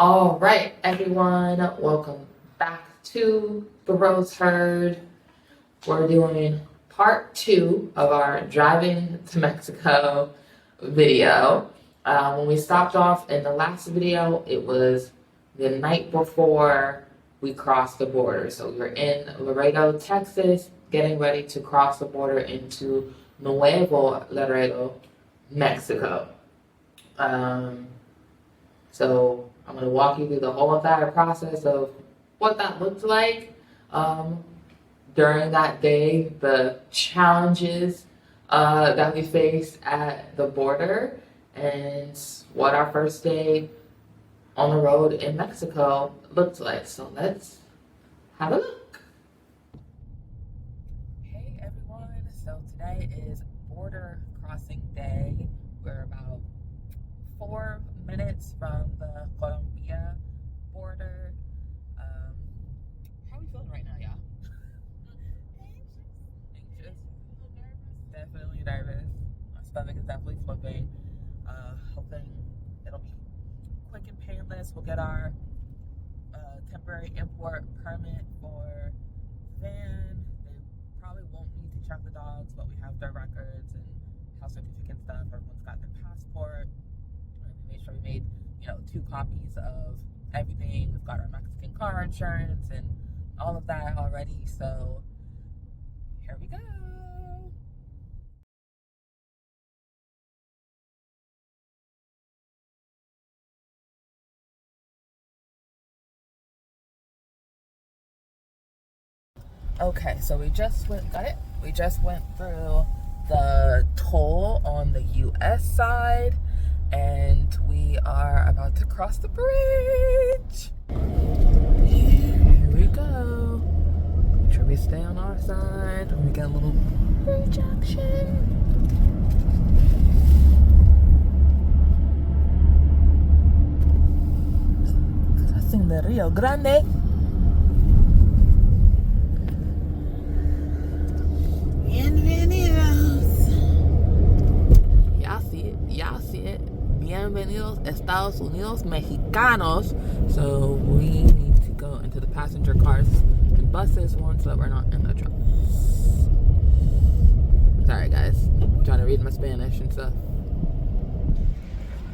All right, everyone, welcome back to The Rose Herd. We're doing part 2 of our driving to Mexico video. When we stopped off in the last video, it was the night before we crossed the border. So we were in Laredo, Texas, getting ready to cross the border into Nuevo Laredo, Mexico. So I'm going to walk you through the whole entire process of what that looked like during that day, the challenges that we faced at the border, and what our first day on the road in Mexico looked like. So let's have a look. Hey everyone, so today is border crossing day. We're about 4 minutes from the Colombia border. How are we feeling right now, y'all? Anxious. Definitely nervous. My stomach is definitely flipping. Hoping it'll be quick and painless. We'll get our temporary import permit for van. They probably won't need to check the dogs, but we have their records and health certificate stuff. Everyone's got their passport. We made sure we made 2 copies of everything. We've got our Mexican car insurance and all of that already. So here we go. Okay, so we just went through the toll on the US side, and we are about to cross the bridge. Here we go. Make sure we stay on our side when we get a little bridge action. Crossing the Rio Grande. Y'all see it. Bienvenidos Estados Unidos Mexicanos. So we need to go into the passenger cars and buses so that we're not in the truck. Sorry guys, I'm trying to read my Spanish and stuff.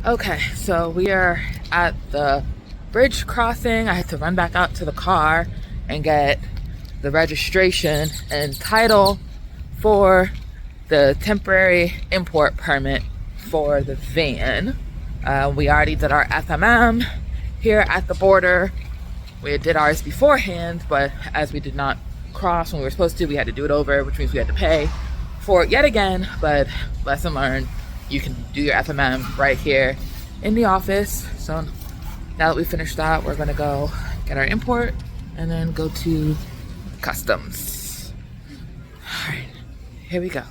Okay, so we are at the bridge crossing. I had to run back out to the car and get the registration and title for the temporary import permit for the van. We already did our FMM here at the border. We did ours beforehand, but as we did not cross when we were supposed to, we had to do it over, which means we had to pay for it yet again. But lesson learned, you can do your FMM right here in the office. So now that we finished that, we're gonna go get our import and then go to customs. All right, here we go.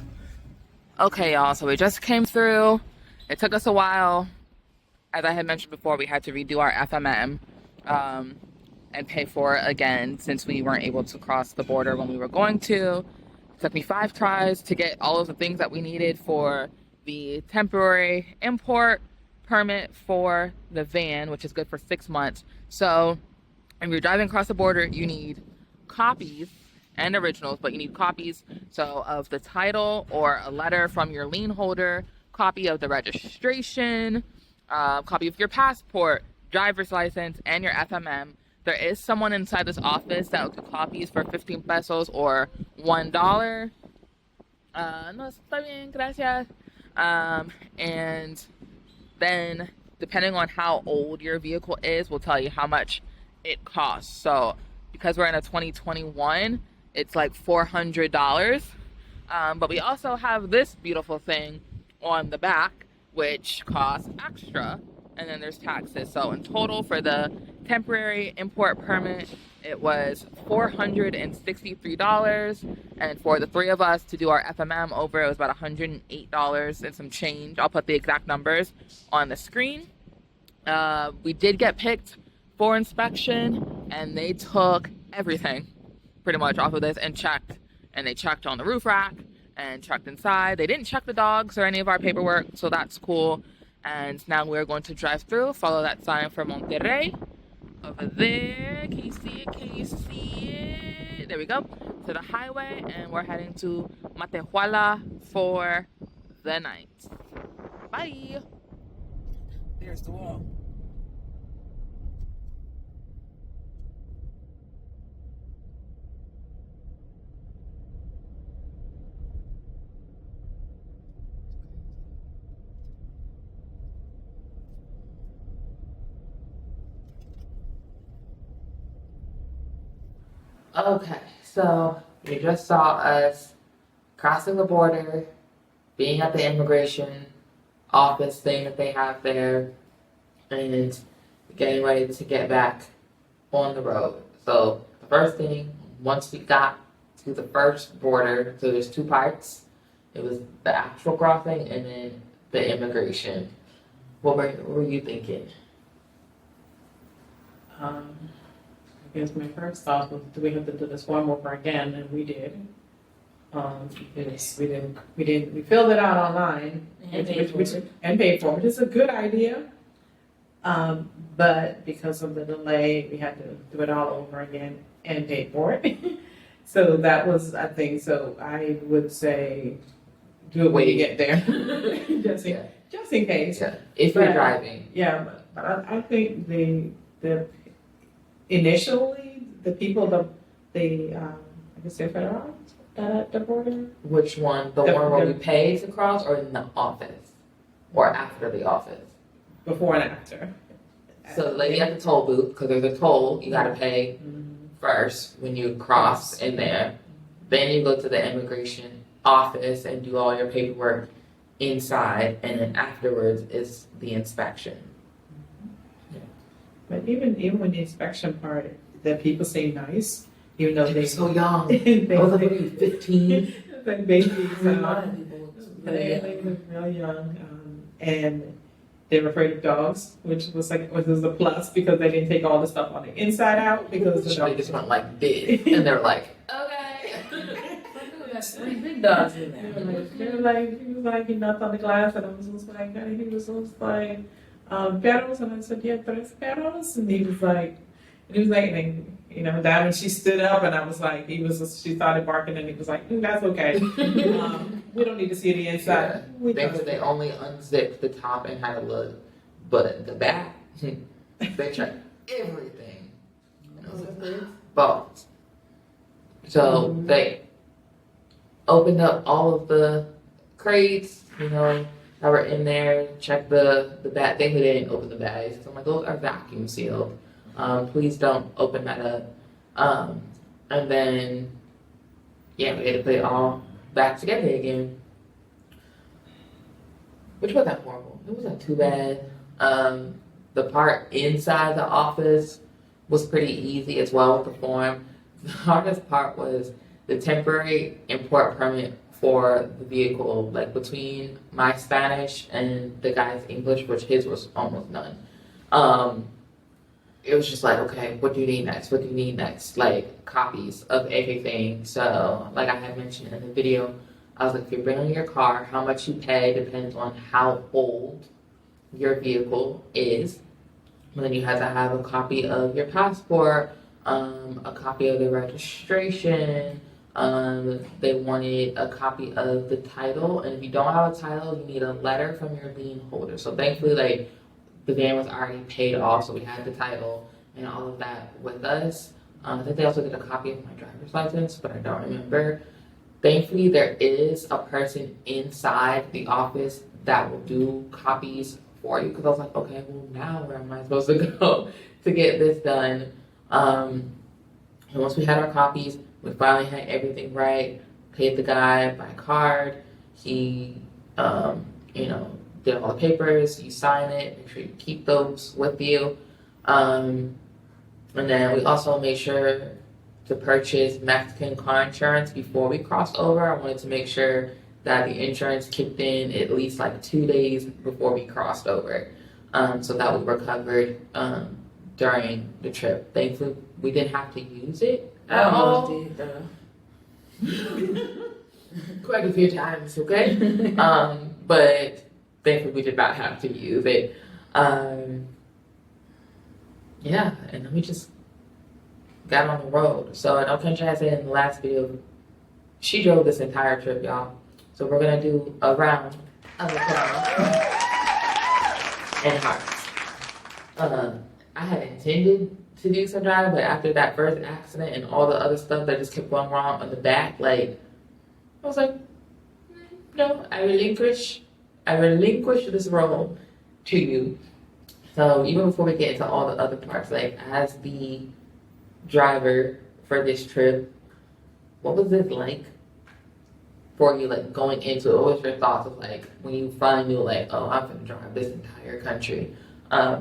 Okay, y'all, so we just came through. It took us a while. As I had mentioned before, we had to redo our FMM and pay for it again since we weren't able to cross the border when we were going to. It took me 5 tries to get all of the things that we needed for the temporary import permit for the van, which is good for 6 months. So when you're driving across the border, you need copies and originals, but you need copies of the title or a letter from your lien holder, copy of the registration, copy of your passport, driver's license, and your FMM. There is someone inside this office that will do copies for 15 pesos or $1. No, está bien, gracias. And then depending on how old your vehicle is, will tell you how much it costs. So because we're in a 2021, it's like $400. But we also have this beautiful thing on the back, which costs extra, and then there's taxes. So in total for the temporary import permit, it was $463, and for the 3 of us to do our FMM over, it was about $108 and some change. I'll put the exact numbers on the screen. We did get picked for inspection, and they took everything pretty much off of this and checked, and they checked on the roof rack and checked inside. They didn't check the dogs or any of our paperwork, so that's cool. And now we're going to drive through, follow that sign for Monterrey. Over there, can you see it? Can you see it? There we go, to the highway, and we're heading to Matehuala for the night. Bye. There's the wall. Okay, so you just saw us crossing the border, being at the immigration office thing that they have there, and getting ready to get back on the road. So the first thing, once we got to the first border, so there's two parts. It was the actual crossing and then the immigration. What were you thinking? I guess my first thought was, do we have to do this form over again? And we did. Because we filled it out online and paid for it, which is a good idea. But because of the delay, we had to do it all over again and pay for it. So that was, I think, so I would say, do it when you get there, just in case. Yeah. If you're driving. Yeah, but I think the initially the people I guess they're federal at the border. Which one? The one where we pay to cross, or in the office, or after the office? Before and after. So the lady at the toll booth, because there's a toll you gotta pay first when you cross in there. Then you go to the immigration office and do all your paperwork inside, and then afterwards is the inspection. Yeah. But even with the inspection part, the people seem nice, even though they're so young. they was like 15. like babies. They look real young, and they were afraid of dogs, which was a plus because they didn't take all the stuff on the inside out because the dogs just went like this, and they're like, okay. That's 3 big dogs in there. He was like, he knocked on the glass, and I was just like, and he was just like, perros, and I said, yeah, tres perros, and he was like, and, you know, that when she stood up, and I was like, she started barking, and he was like, that's okay. We don't need to see the inside. Yeah. Because they only unzipped the top and had a look, but the back, they checked everything. Balls. So they opened up all of the crates, you know, that were in there, checked the bag. They didn't open the bags. So I'm like, those are vacuum sealed. Please don't open that up. And then, yeah, we had to put it all back together again. Which wasn't horrible. It wasn't too bad. The part inside the office was pretty easy as well with the form. The hardest part was the temporary import permit for the vehicle, like between my Spanish and the guy's English, which his was almost none. It was just like, okay, what do you need next? What do you need next? Like copies of everything. So like I had mentioned in the video, I was like, if you're bringing your car, how much you pay depends on how old your vehicle is. And then you have to have a copy of your passport, a copy of the registration. They wanted a copy of the title, and if you don't have a title, you need a letter from your lien holder. So thankfully, like, the van was already paid off, so we had the title and all of that with us. I think they also did a copy of my driver's license, but I don't remember. Thankfully, there is a person inside the office that will do copies for you, because I was like, okay, well, now where am I supposed to go to get this done? And once we had our copies, we finally had everything right, paid the guy by card. He, did all the papers, you sign it, make sure you keep those with you. And then we also made sure to purchase Mexican car insurance before we crossed over. I wanted to make sure that the insurance kicked in at least like 2 days before we crossed over, so that we were covered during the trip. Thankfully, we didn't have to use it at all. Quite a few times, okay? But thankfully we did not have to use it. Yeah, and then we just got on the road. So I know Kendra had said in the last video, she drove this entire trip, y'all. So we're gonna do a round of applause and hearts. I had intended to do some driving, but after that first accident and all the other stuff that just kept going wrong on the back, like, I was like, no, I relinquish this role to you. So even before we get into all the other parts, like as the driver for this trip, what was this like for you, like going into it? What was your thoughts of like when you finally knew like, oh, I'm gonna drive this entire country? I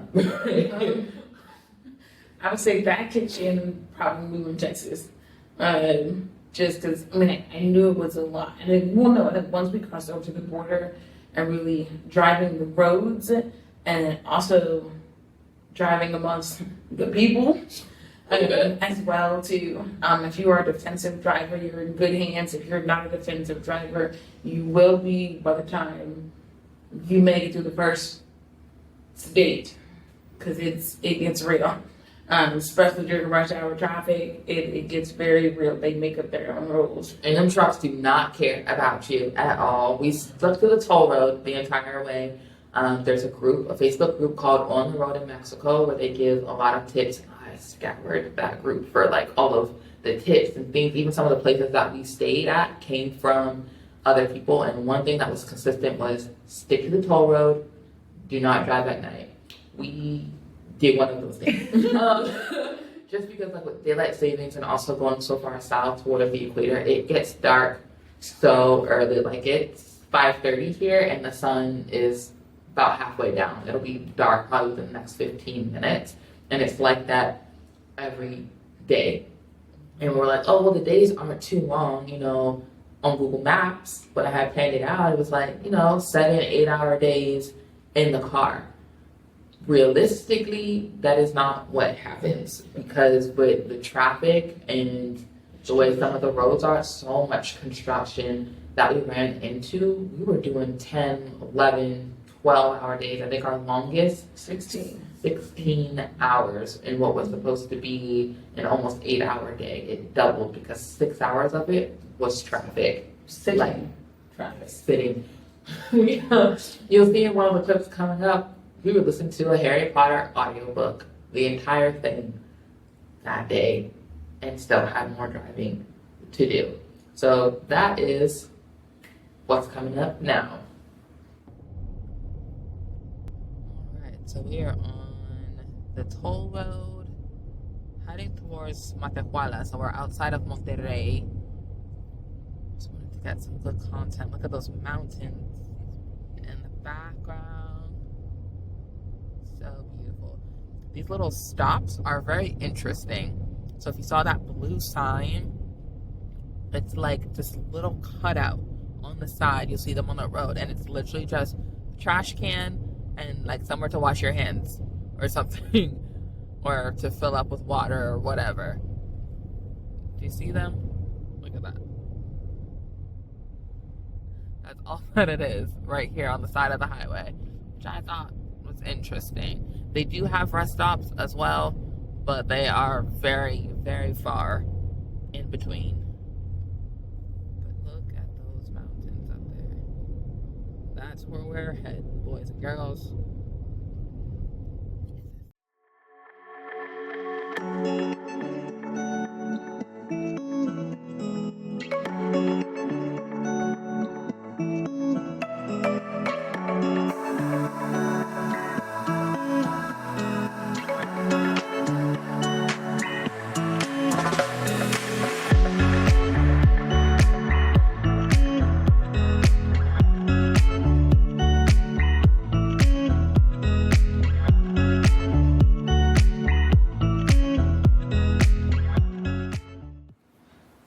would say that kitchen probably moving Texas. Just because, I mean, I knew it was a lot. And then, well, no, and once we crossed over to the border and really driving the roads and also driving amongst the people as well, too. If you are a defensive driver, you're in good hands. If you're not a defensive driver, you will be by the time you make it through the first state, because it gets real. Especially during rush hour traffic, it gets very real. They make up their own rules. And them trucks do not care about you at all. We stuck to the toll road the entire way. There's a Facebook group called On the Road in Mexico, where they give a lot of tips. I scoured that group for like all of the tips and things. Even some of the places that we stayed at came from other people. And one thing that was consistent was stick to the toll road. Do not drive at night. We did one of those things. Just because like with daylight savings and also going so far south toward the equator, it gets dark so early. Like it's 5:30 here and the sun is about halfway down. It'll be dark probably within the next 15 minutes. And it's like that every day. And we're like, oh, well, the days aren't too long, you know, on Google Maps. When I had planned it out, it was like, you know, 7-8 hour days in the car. Realistically, that is not what happens, because with the traffic and the way some of the roads are, so much construction that we ran into, we were doing 10, 11, 12-hour days. I think our longest 16 hours in what was supposed to be an almost 8-hour day. It doubled because 6 hours of it was traffic. Sitting. You'll see in one of the clips coming up, we would listen to a Harry Potter audiobook, the entire thing that day, and still had more driving to do. So that is what's coming up now. Alright, so we are on the toll road heading towards Matehuala. So we're outside of Monterrey. Just wanted to get some good content. Look at those mountains in the background. So beautiful. These little stops are very interesting. So if you saw that blue sign, it's like this little cutout on the side. You'll see them on the road, and it's literally just a trash can and like somewhere to wash your hands or something, or to fill up with water or whatever. Do you see them? Look at that. That's all that it is right here on the side of the highway, which I thought was interesting. They do have rest stops as well, but they are very, very far in between. But look at those mountains up there. That's where we're heading, boys and girls.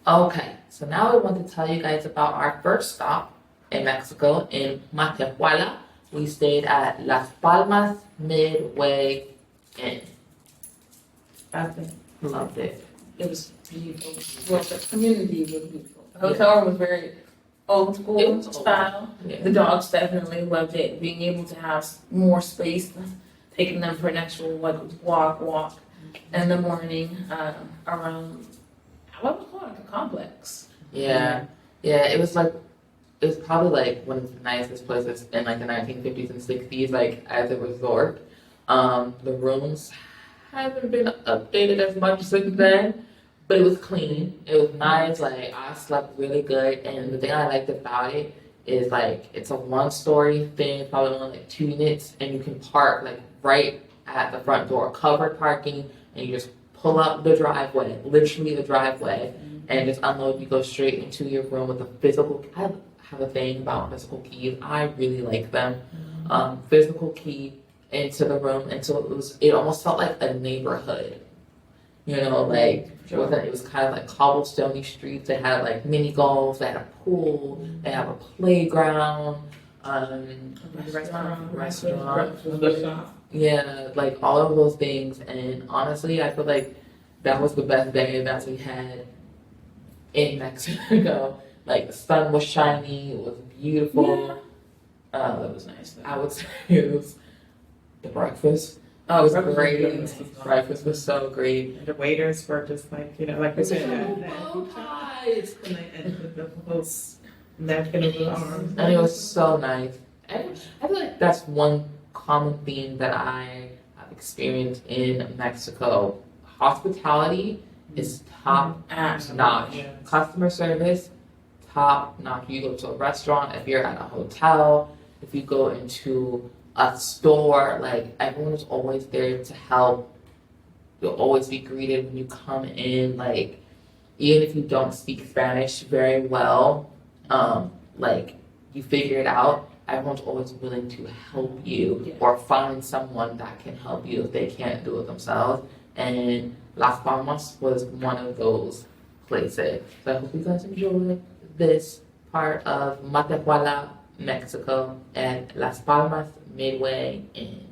Okay, so now I want to tell you guys about our first stop in Mexico, in Matehuala. We stayed at Las Palmas Midway Inn. Loved it. It was beautiful. Well, the community was beautiful. The hotel room was very old school It was old. style. Yeah. The dogs definitely loved it. Being able to have more space, taking them for an actual walk in the morning around what was called like a complex. Yeah. Yeah, it was like, it was probably like one of the nicest places in like the 1950s and 60s, like as a resort. The rooms haven't been updated as much since then, but it was clean. It was nice. Like I slept really good, and the thing I liked about it is like it's a one-story thing, probably only like 2 units, and you can park like right at the front door, covered parking, and you just pull up the driveway, literally the driveway, and just unload. You go straight into your room with a physical. I have a thing about physical keys. I really like them. Physical key into the room, and so it almost felt like a neighborhood. You know, like it was kind of like cobblestone streets. They had like mini golf, they had a pool, they have a playground, restaurant. Yeah, like all of those things. And honestly, I feel like that was the best day that we had in Mexico. Like the sun was shiny, it was beautiful. That was nice. I would say it was the breakfast. Oh, it was great. Breakfast was so great. The waiters were just like, like we said, Bow ties. and the little napkin over the arms. And it was so nice. I feel like that's one common theme that I have experienced in Mexico. Hospitality is top notch. Yes. Customer service, top notch. You go to a restaurant, if you're at a hotel, if you go into a store, like everyone is always there to help. You'll always be greeted when you come in, like even if you don't speak Spanish very well, like you figure it out. Everyone's always willing to help you or find someone that can help you if they can't do it themselves. And Las Palmas was one of those places. So I hope you guys enjoy this part of Matehuala, Mexico, and Las Palmas Midway Inn.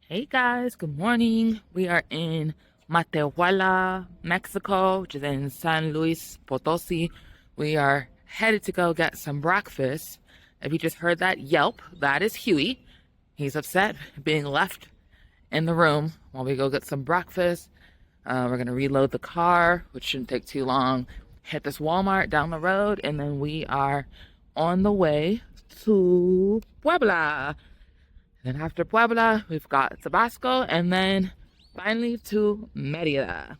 Hey guys, good morning. We are in Matehuala, Mexico, which is in San Luis Potosi. We are headed to go get some breakfast. If you just heard that yelp, that is Huey. He's upset being left in the room while we go get some breakfast. We're gonna reload the car, which shouldn't take too long. Hit this Walmart down the road, and then we are on the way to Puebla. And then after Puebla, we've got Tabasco, and then finally to Merida.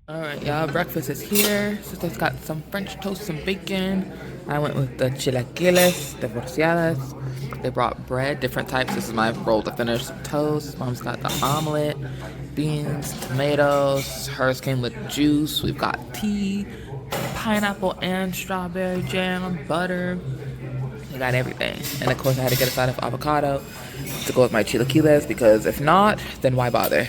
All right, y'all, breakfast is here. Sister's got some French toast, some bacon. I went with the chilaquiles, divorciadas. They brought bread, different types. This is my roll to finish. Some toast. Mom's got the omelet, beans, tomatoes. Hers came with juice. We've got tea, pineapple and strawberry jam, butter. We got everything. And of course, I had to get a side of avocado to go with my chilaquiles because if not, then why bother?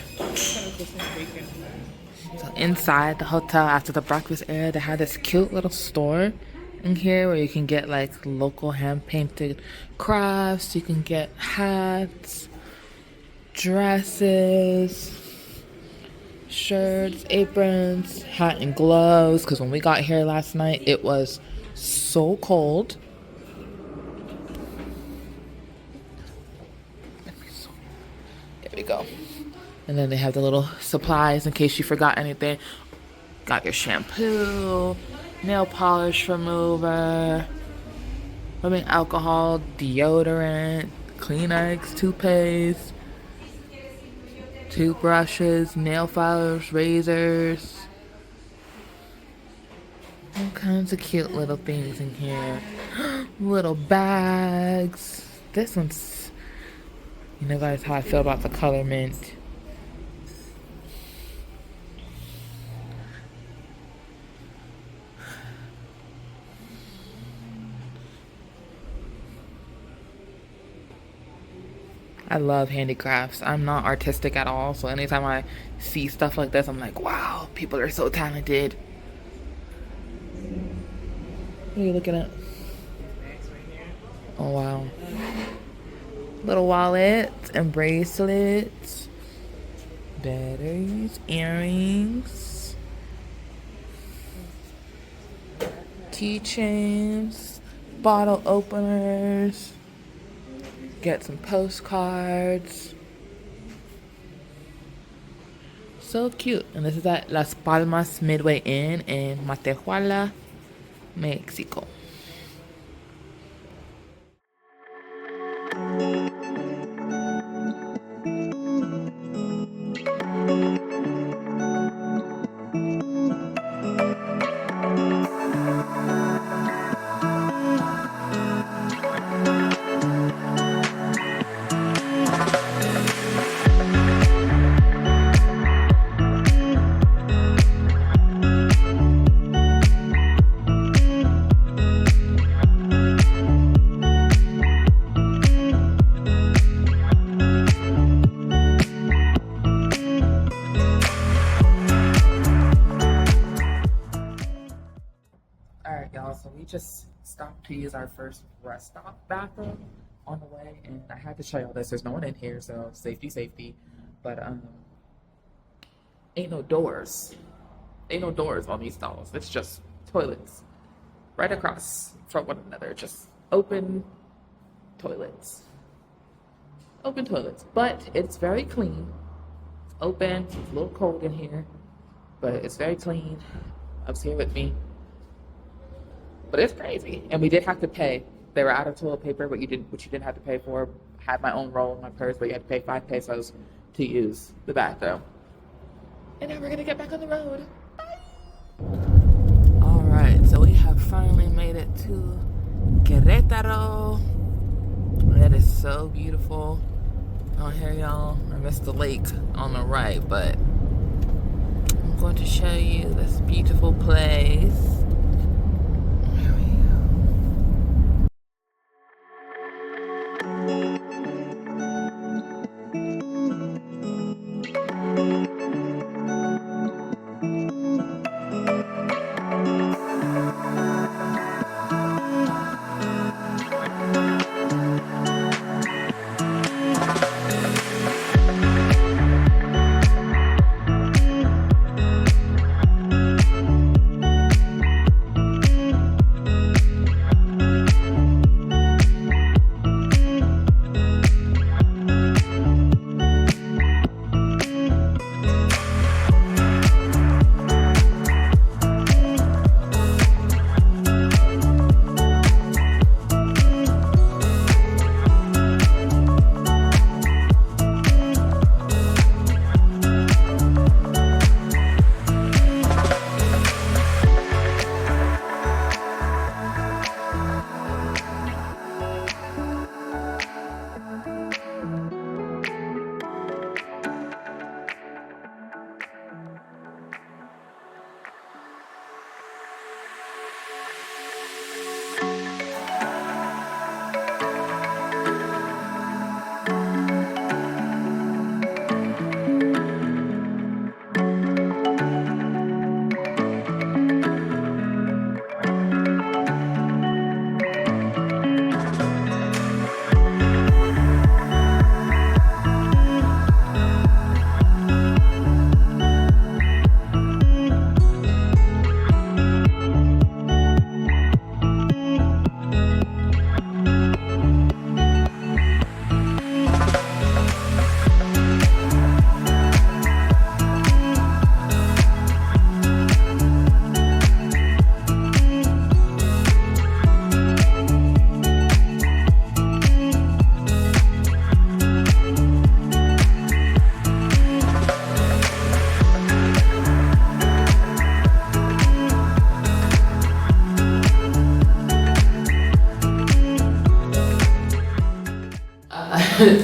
Inside the hotel after the breakfast area, they had this cute little store in here where you can get like local hand painted crafts. You can get hats, dresses, shirts, aprons, hat and gloves, because when we got here last night it was so cold. There we go. And then they have the little supplies in case you forgot anything. Got your shampoo, nail polish remover, rubbing alcohol, deodorant, Kleenex, toothpaste, toothbrushes, nail filers, razors. All kinds of cute little things in here. Little bags. This one's, you know guys how I feel about the color mint. I love handicrafts. I'm not artistic at all, so anytime I see stuff like this, I'm like, wow, people are so talented. What are you looking at? Oh, wow. Little wallets and bracelets, batteries, earrings. keychains, bottle openers, get some postcards. So cute. And this is at Las Palmas Midway Inn in Matehuala, Mexico. So we just stopped to use our first rest stop bathroom on the way, and I had to show y'all this. There's no one in here, so safety. But ain't no doors. Ain't no doors on these stalls. It's just toilets right across from one another. Just open toilets. Open toilets. But it's very clean. It's open. It's a little cold in here, but it's very clean. Up's here with me. But it's crazy. And we did have to pay. They were out of toilet paper, but you didn't have to pay for. I had my own roll in my purse, but you had to pay 5 pesos to use the bathroom. And now we're gonna get back on the road. Bye. Alright, so we have finally made it to Querétaro. That is so beautiful. Oh, here y'all. I missed the lake on the right, but I'm going to show you this beautiful place.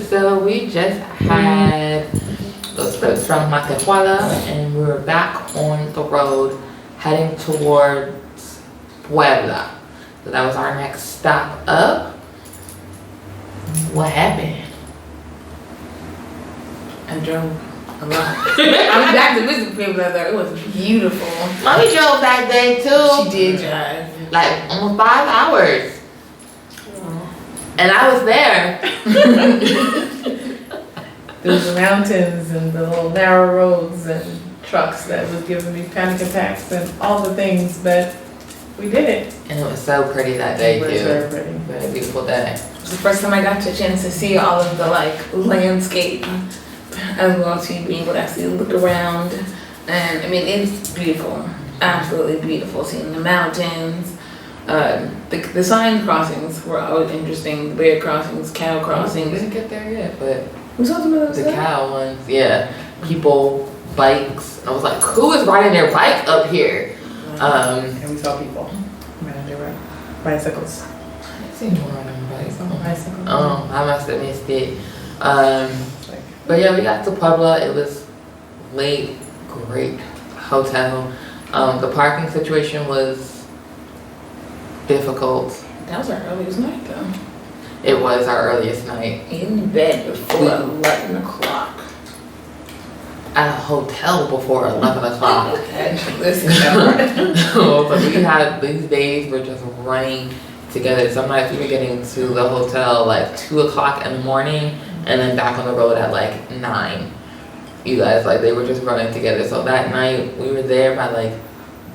So we just had those trips from Matehuala, and we were back on the road heading towards Puebla. So that was our next stop up. What happened? I drove a lot. I'm back to visit Puebla though. It was beautiful. Mommy drove that day too. She did drive. Like almost 5 hours. And I was there. There was the mountains and the little narrow roads and trucks that was giving me panic attacks and all the things, but We did it. And it was so pretty that day It was too. very pretty. Very beautiful day. It was the first time I got a chance to see all of the like landscape as well too, being able to actually look around. And I mean, it's beautiful, absolutely beautiful. Seeing the mountains, the sign crossings were always interesting. Bear crossings, cow We crossings. didn't get there yet, but We saw some of those. the cow ones, yeah. People, bikes. I was like, who is riding their bike up here? And we saw people. Man, they were bicycles. I seen one riding a bike. Bicycles. Oh, I must have missed it. But yeah, we got to Puebla. It was late, great hotel. The parking situation was difficult. That was our earliest night though. It was our earliest night In bed before 11 o'clock. at a hotel before 11 o'clock. Listen, But we had, these days were just running together. Some nights we were getting to the hotel like 2 o'clock in the morning and then back on the road at like 9. You guys, like they were just running together. So that night we were there by like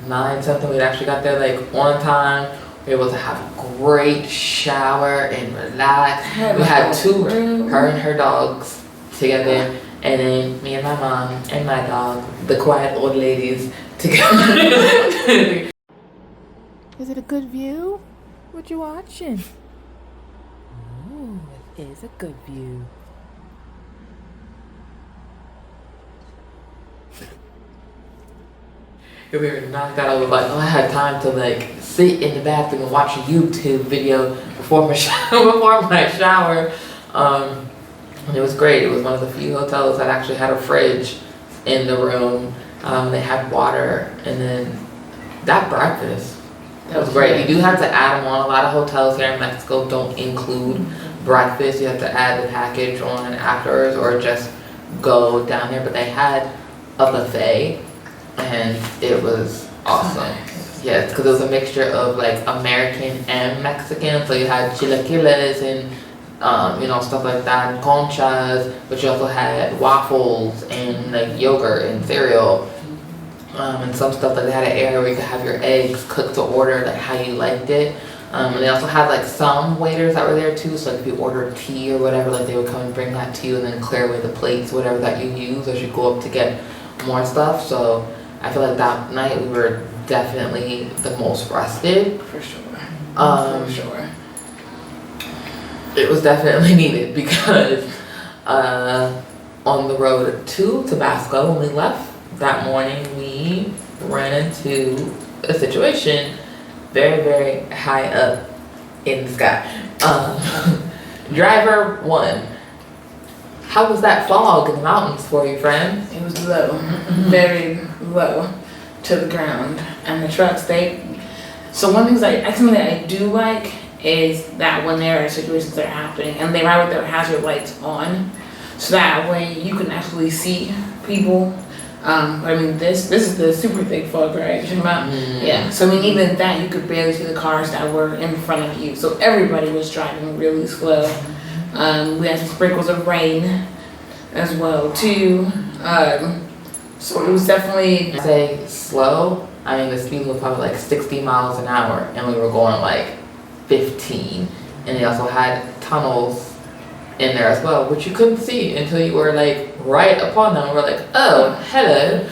9 something. We actually got there like on time. We were able to have a great shower and relax. We had two, her and her dogs together, and then me and my mom and my dog, the quiet old ladies together. Is it a good view? What you watching? Oh, it is a good view. We were knocked out. I was like, oh, I had time to like sit in the bathroom and watch a YouTube video before my shower. And it was great. It was one of the few hotels that actually had a fridge in the room. They had water, and then that breakfast. That was great. You do have to add them on. A lot of hotels here in Mexico don't include breakfast. You have to add the package on afterwards, or just go down there. But they had a buffet, and it was awesome. Yes, because it was a mixture of like American and Mexican. So you had chilaquiles and stuff like that, and conchas, but you also had waffles and like yogurt and cereal, and some stuff that they had an area where you could have your eggs cooked to order, like how you liked it. And they also had like some waiters that were there too, so like if you ordered tea or whatever, like they would come and bring that to you and then clear away the plates, whatever that you use as you go up to get more stuff. So I feel like that night we were definitely the most rested. For sure. For sure. It was definitely needed because on the road to Tabasco, when we left that morning, we ran into a situation very, very high up in the sky. Driver 1, how was that fog in the mountains for you, friend? It was low, very low to the ground. And the trucks, so one thing I do like is that when there are situations that are happening and they ride with their hazard lights on, so that way you can actually see people. I mean, this is the super thick fog, right? You're talking about? Yeah. So I mean, even that you could barely see the cars that were in front of you. So everybody was driving really slow. We had some sprinkles of rain as well too. So it was definitely. I say slow. I mean, the speed was probably like 60 miles an hour, and we were going like 15. And they also had tunnels in there as well, which you couldn't see until you were like right upon them. We're like, oh, hello.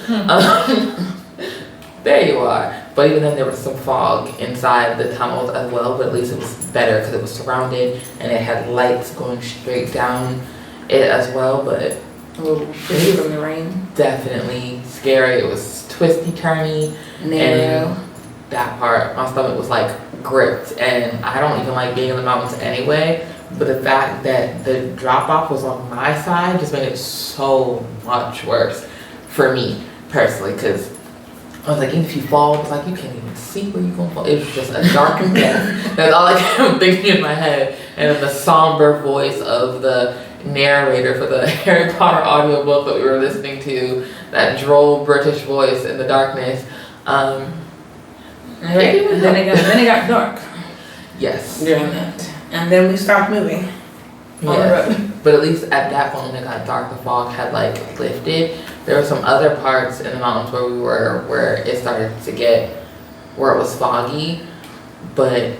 There you are. But even then there was some fog inside the tunnels as well, but at least it was better because it was surrounded and it had lights going straight down it as well. But a little free from the rain. Definitely scary. It was twisty, turny, narrow. And that part, my stomach was like gripped, and I don't even like being in the mountains anyway. But the fact that the drop off was on my side just made it so much worse for me personally, because I was like, even if you fall, it's like you can't even see where you're gonna fall. It was just a dark death. That's all I kept thinking in my head. And then the somber voice of the narrator for the Harry Potter audiobook that we were listening to, that droll British voice in the darkness. And then it got dark. Yes. During that. And then we stopped moving on the road. But at least at that point when it got dark, the fog had like lifted. There were some other parts in the mountains where we were where it started to get where it was foggy, but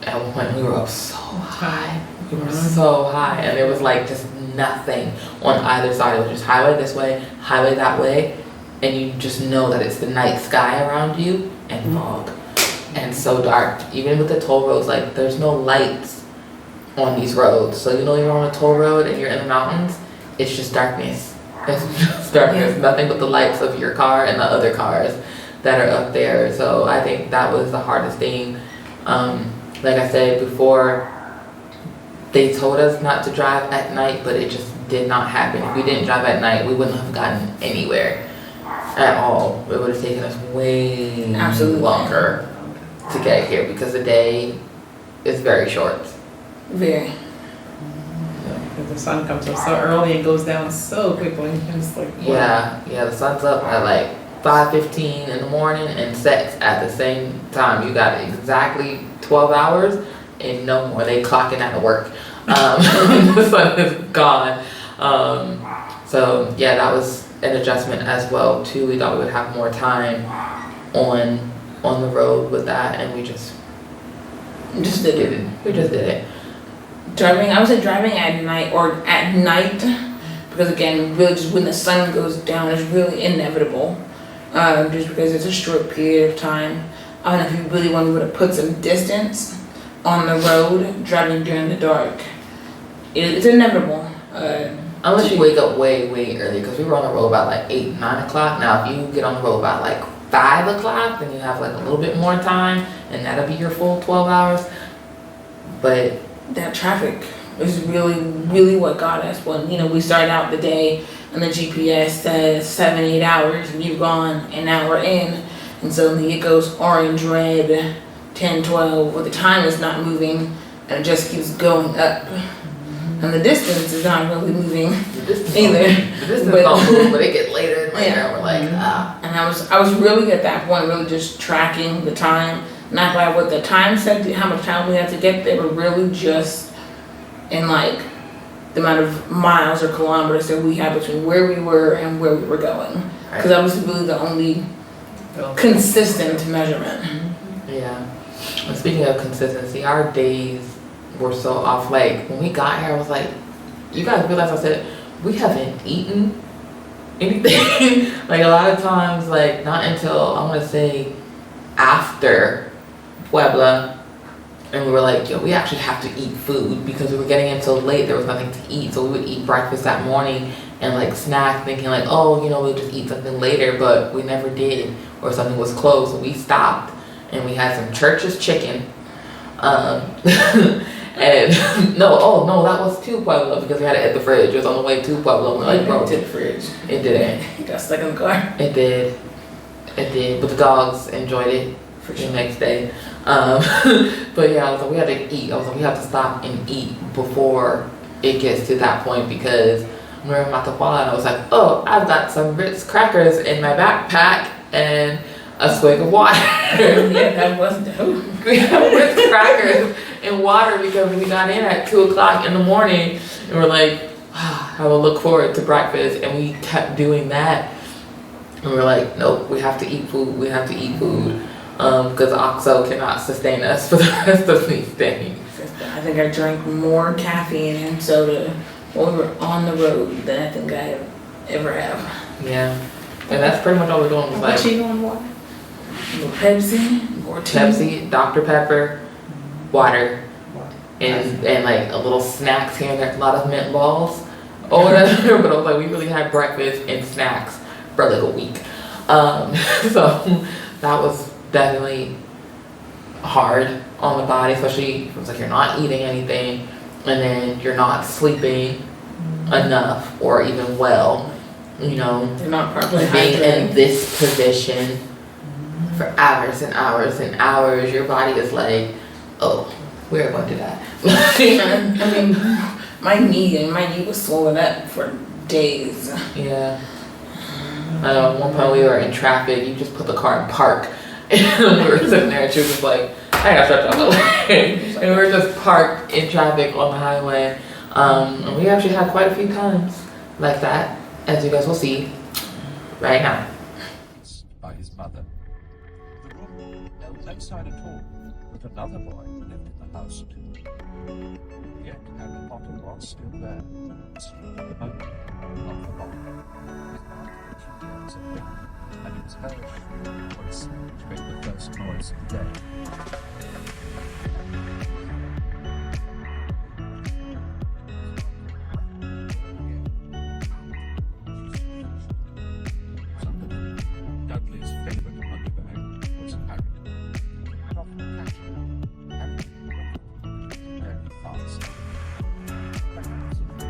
at one point we were up so high. We were so high, and there was like just nothing on either side. It was just highway this way, highway that way, and you just know that it's the night sky around you and fog. And so dark. Even with the toll roads, like there's no lights on these roads. So you know you're on a toll road and you're in the mountains, it's just darkness. It's just darkness. Nothing but the lights of your car and the other cars that are up there. So I think that was the hardest thing. Like I said before, they told us not to drive at night, but it just did not happen. If we didn't drive at night, we wouldn't have gotten anywhere at all. It would have taken us way longer to get here because the day is very short. Very. Because the sun comes up so early and goes down so quickly. It's like, wow. Yeah, the sun's up at like 5:15 in the morning and sets at the same time. You got exactly 12 hours and no more. They clocking out of work. The sun is gone. So yeah, that was an adjustment as well too. We thought we would have more time on the road with that, and we just did it. We just did it. Driving, I would say driving at night or at night, because again, really just when the sun goes down is really inevitable. Just because it's a short period of time. I don't know if you really wanted to put some distance on the road driving during the dark. It's inevitable. Unless you wake up way early, because we were on the road about like 8, 9 o'clock. Now, if you get on the road about like 5 o'clock, then you have like a little bit more time, and that'll be your full 12 hours. But that traffic is really what got us. When we started out the day and the GPS says 7, 8 hours, and you've gone an hour in, and suddenly it goes orange, red, 10, 12, well, the time is not moving, and it just keeps going up. And the distance is not really moving either. The distance don't move, but it gets later and later, and we're like, And I was really at that point, really just tracking the time, not by what the time said, how much time we had to get there, but really just in like the amount of miles or kilometers that we had between where we were and where we were going. Because that was really the only consistent measurement. Yeah. And speaking of consistency, our days were so off. Like when we got here, I was like, you guys realize I said we haven't eaten anything. Like a lot of times, like not until I want to say after Puebla, and we were like, yo, we actually have to eat food because we were getting in so late, there was nothing to eat. So we would eat breakfast that morning and like snack, thinking like, oh, we'll just eat something later, but we never did, or something was closed. So we stopped and we had some Church's chicken. And no, that was to Puebla because we had it at the fridge. It was on the way to Puebla. We're like, bro, to the fridge. It didn't. It got stuck in the car. It did. But the dogs enjoyed it for the next day. But yeah, I was like, we had to eat. I was like, we have to stop and eat before it gets to that point, because we were in Matehuala and I was like, oh, I've got some Ritz crackers in my backpack and a swig of water. Yeah, that was dope. We have Ritz crackers and water because we got in at 2 o'clock in the morning and we're like, I will look forward to breakfast, and we kept doing that. And we're like, nope, we have to eat food. We have to eat food. Because OXO cannot sustain us for the rest of these days. I think I drank more caffeine and soda while we were on the road than I think I ever have. Yeah. And that's pretty much all we're doing. What you doing, water? Pepsi, or tea. Pepsi, Dr. Pepper, water, and like a little snacks here and there, a lot of mint balls or whatever. But I was like, we really had breakfast and snacks for like a week. So that was definitely hard on the body, especially if it's like you're not eating anything and then you're not sleeping enough or even well, you're not properly being hydrated. in this position for hours and hours and hours, your body is like, oh, we're going to do that. I mean, my knee was swollen up for days. Yeah. I know at one point we were in traffic, you just put the car in park. And we were sitting there and she was just like, I gotta stretch out the leg. And we were just parked in traffic on the highway. And we actually had quite a few times like that, as you guys will see right now. By his mother. The room outside at all, but another boy lived in the house too. Yet Harry Potter was still there, asleep at the moment, not for long. His mouth itching as a thing, and it was her shrill voice which made the first noise of the day. Dudley's favourite money bag was Harry. But often catching Harry very fast. Perhaps it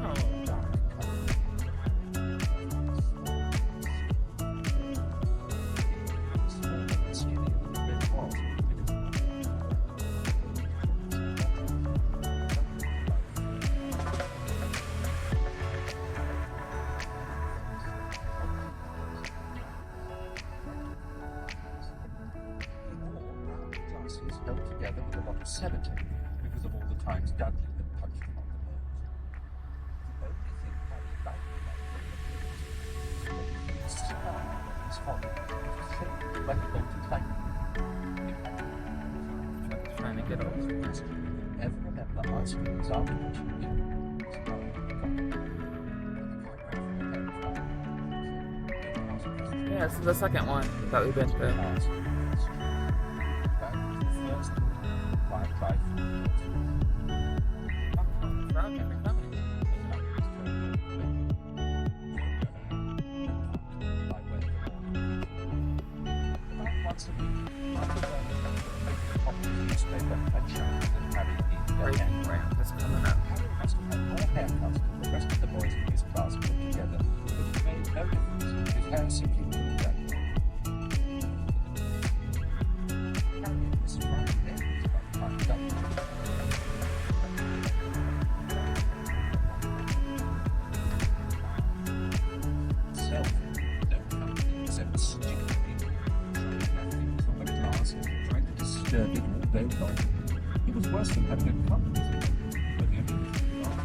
was dark colour. Small and skinny as the bed was, glasses held together with a lot of sellotape because of all the times Dudley had punched him on the nose. The only thing Harry liked about them was the smile on his forehead was shaped like a bolted lightning. Trying to get over. Did you ever remember asking his after the tutor? Yeah, so the second one that we've been through. Once a week, after learning that the copy of the newspaper had shown that Harry needed a haircut. Right, that's coming up. Harry must have had more haircuts than the rest of the boys in his class put together, but it made no difference. His hair simply moved that way. Harry was surprised then by the time Dudley himself no company except stupidly trying nothing from the class and trying to disturb it all day long. It was worse than having a company, but the only reason we are.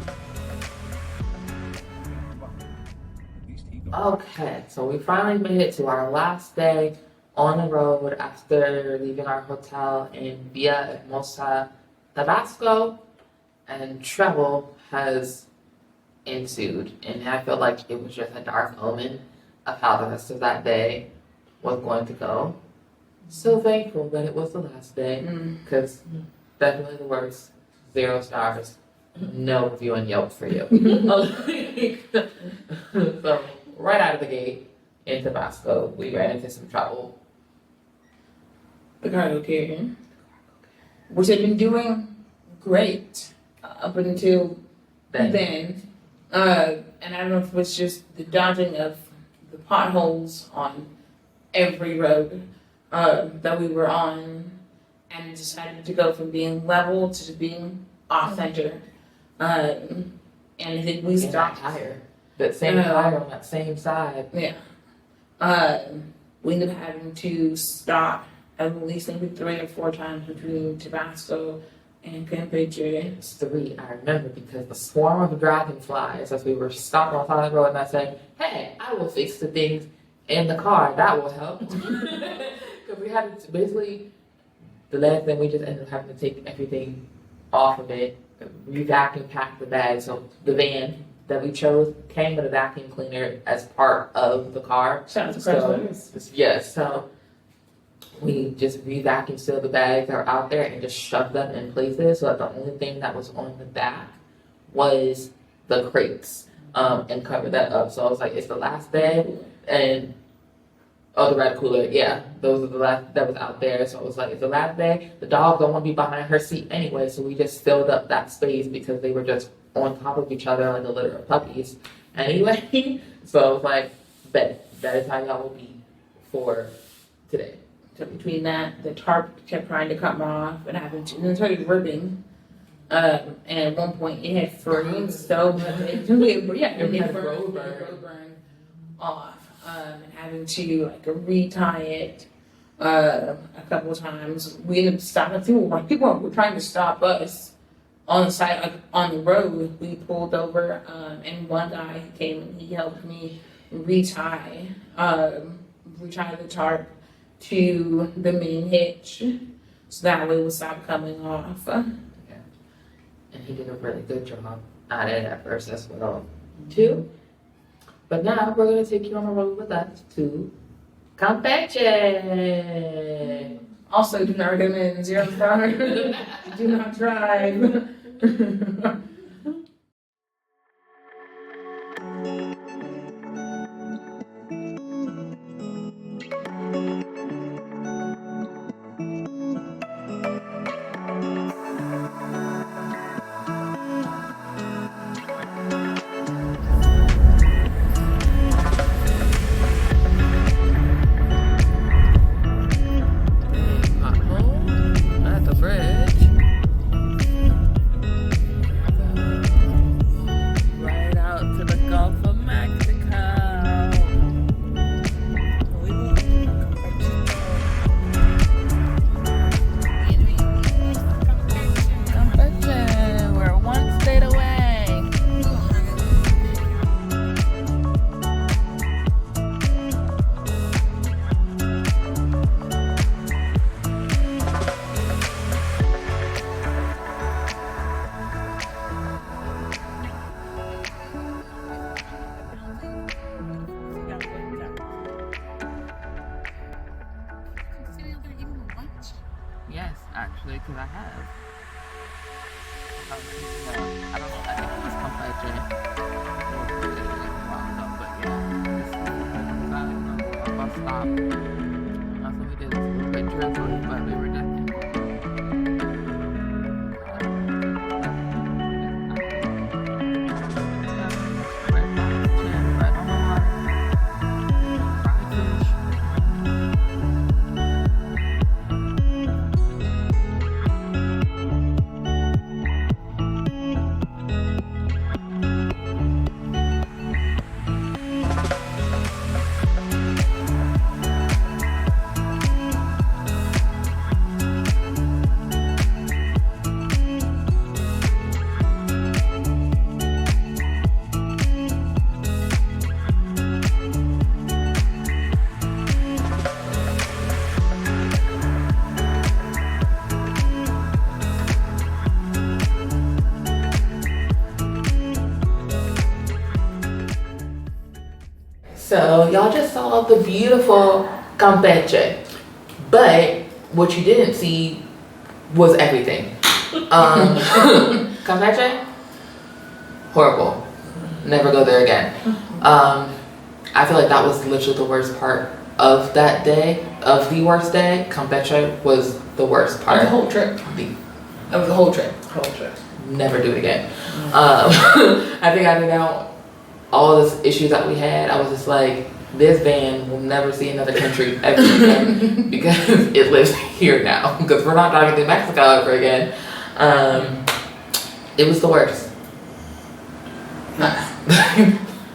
At least he got Okay, so we finally made it to our last day on the road after leaving our hotel in Villahermosa, Tabasco, and trouble has ensued. And I feel like it was just a dark omen of how the rest of that day was going to go. So thankful that it was the last day, because definitely the worst. 0 stars. No review on Yelp for you. So right out of the gate in Tabasco, we ran into some trouble. The cargo carrier, which had been doing great up until then. And I don't know if it was just the dodging of the potholes on every road that we were on, and decided to go from being level to being off center. And I think we stopped. That same tire on that same side. Yeah. We ended up having to stop at least maybe 3 or 4 times between Tabasco and Campeche. It's 3, I remember, because the swarm of dragonflies as we were stopping on the side of the road, and I said, hey, I will fix the things in the car. That will help. Because we had to basically, the last thing we just ended up having to take everything off of it, re-vacuum pack the bag. So the van that we chose came with a vacuum cleaner as part of the car. Sounds Yes, so we just re-vacuum seal the bags that are out there and just shove them in places, so that the only thing that was on the back was the crates, and cover that up. So I was like, it's the last day, and the red cooler, yeah, those are the last that was out there. So I was like, it's the last day. The dog don't want to be behind her seat anyway, so we just filled up that space because they were just on top of each other like a litter of puppies. Anyway, so I was like, bet that is how y'all will be for today. So between that, the tarp kept trying to cut me off, and having to, and it started ripping. And at one point, it had frozen so much. It had road burn off. And having to like retie it a couple of times. We ended up stopping. People were trying to stop us on the side, like on the road. We pulled over, and one guy came and he helped me retie the tarp to the main hitch, so that way it would stop coming off. And he did a really good job at it at first as well, too. But now we're gonna take you on a road with us to Campeche. Also, do not recommend 0 star. Do not drive. At the bridge. Right out to the Gulf of Mexico. Campeche, we're one state away. Yes, actually, because I have. I don't know. I think it was Campeche. But yeah, this is a bus stop. That's what we did. We went to but we were just So y'all just saw the beautiful Campeche, but what you didn't see was everything. Campeche, horrible. Never go there again. I feel like that was literally the worst part of that day, of the worst day. Campeche was the worst part. Of the whole trip. Of the whole trip. Never do it again. I think I did out all the issues that we had. I was just like, this van will never see another country ever again because it lives here now. Because we're not driving through Mexico ever again. It was the worst.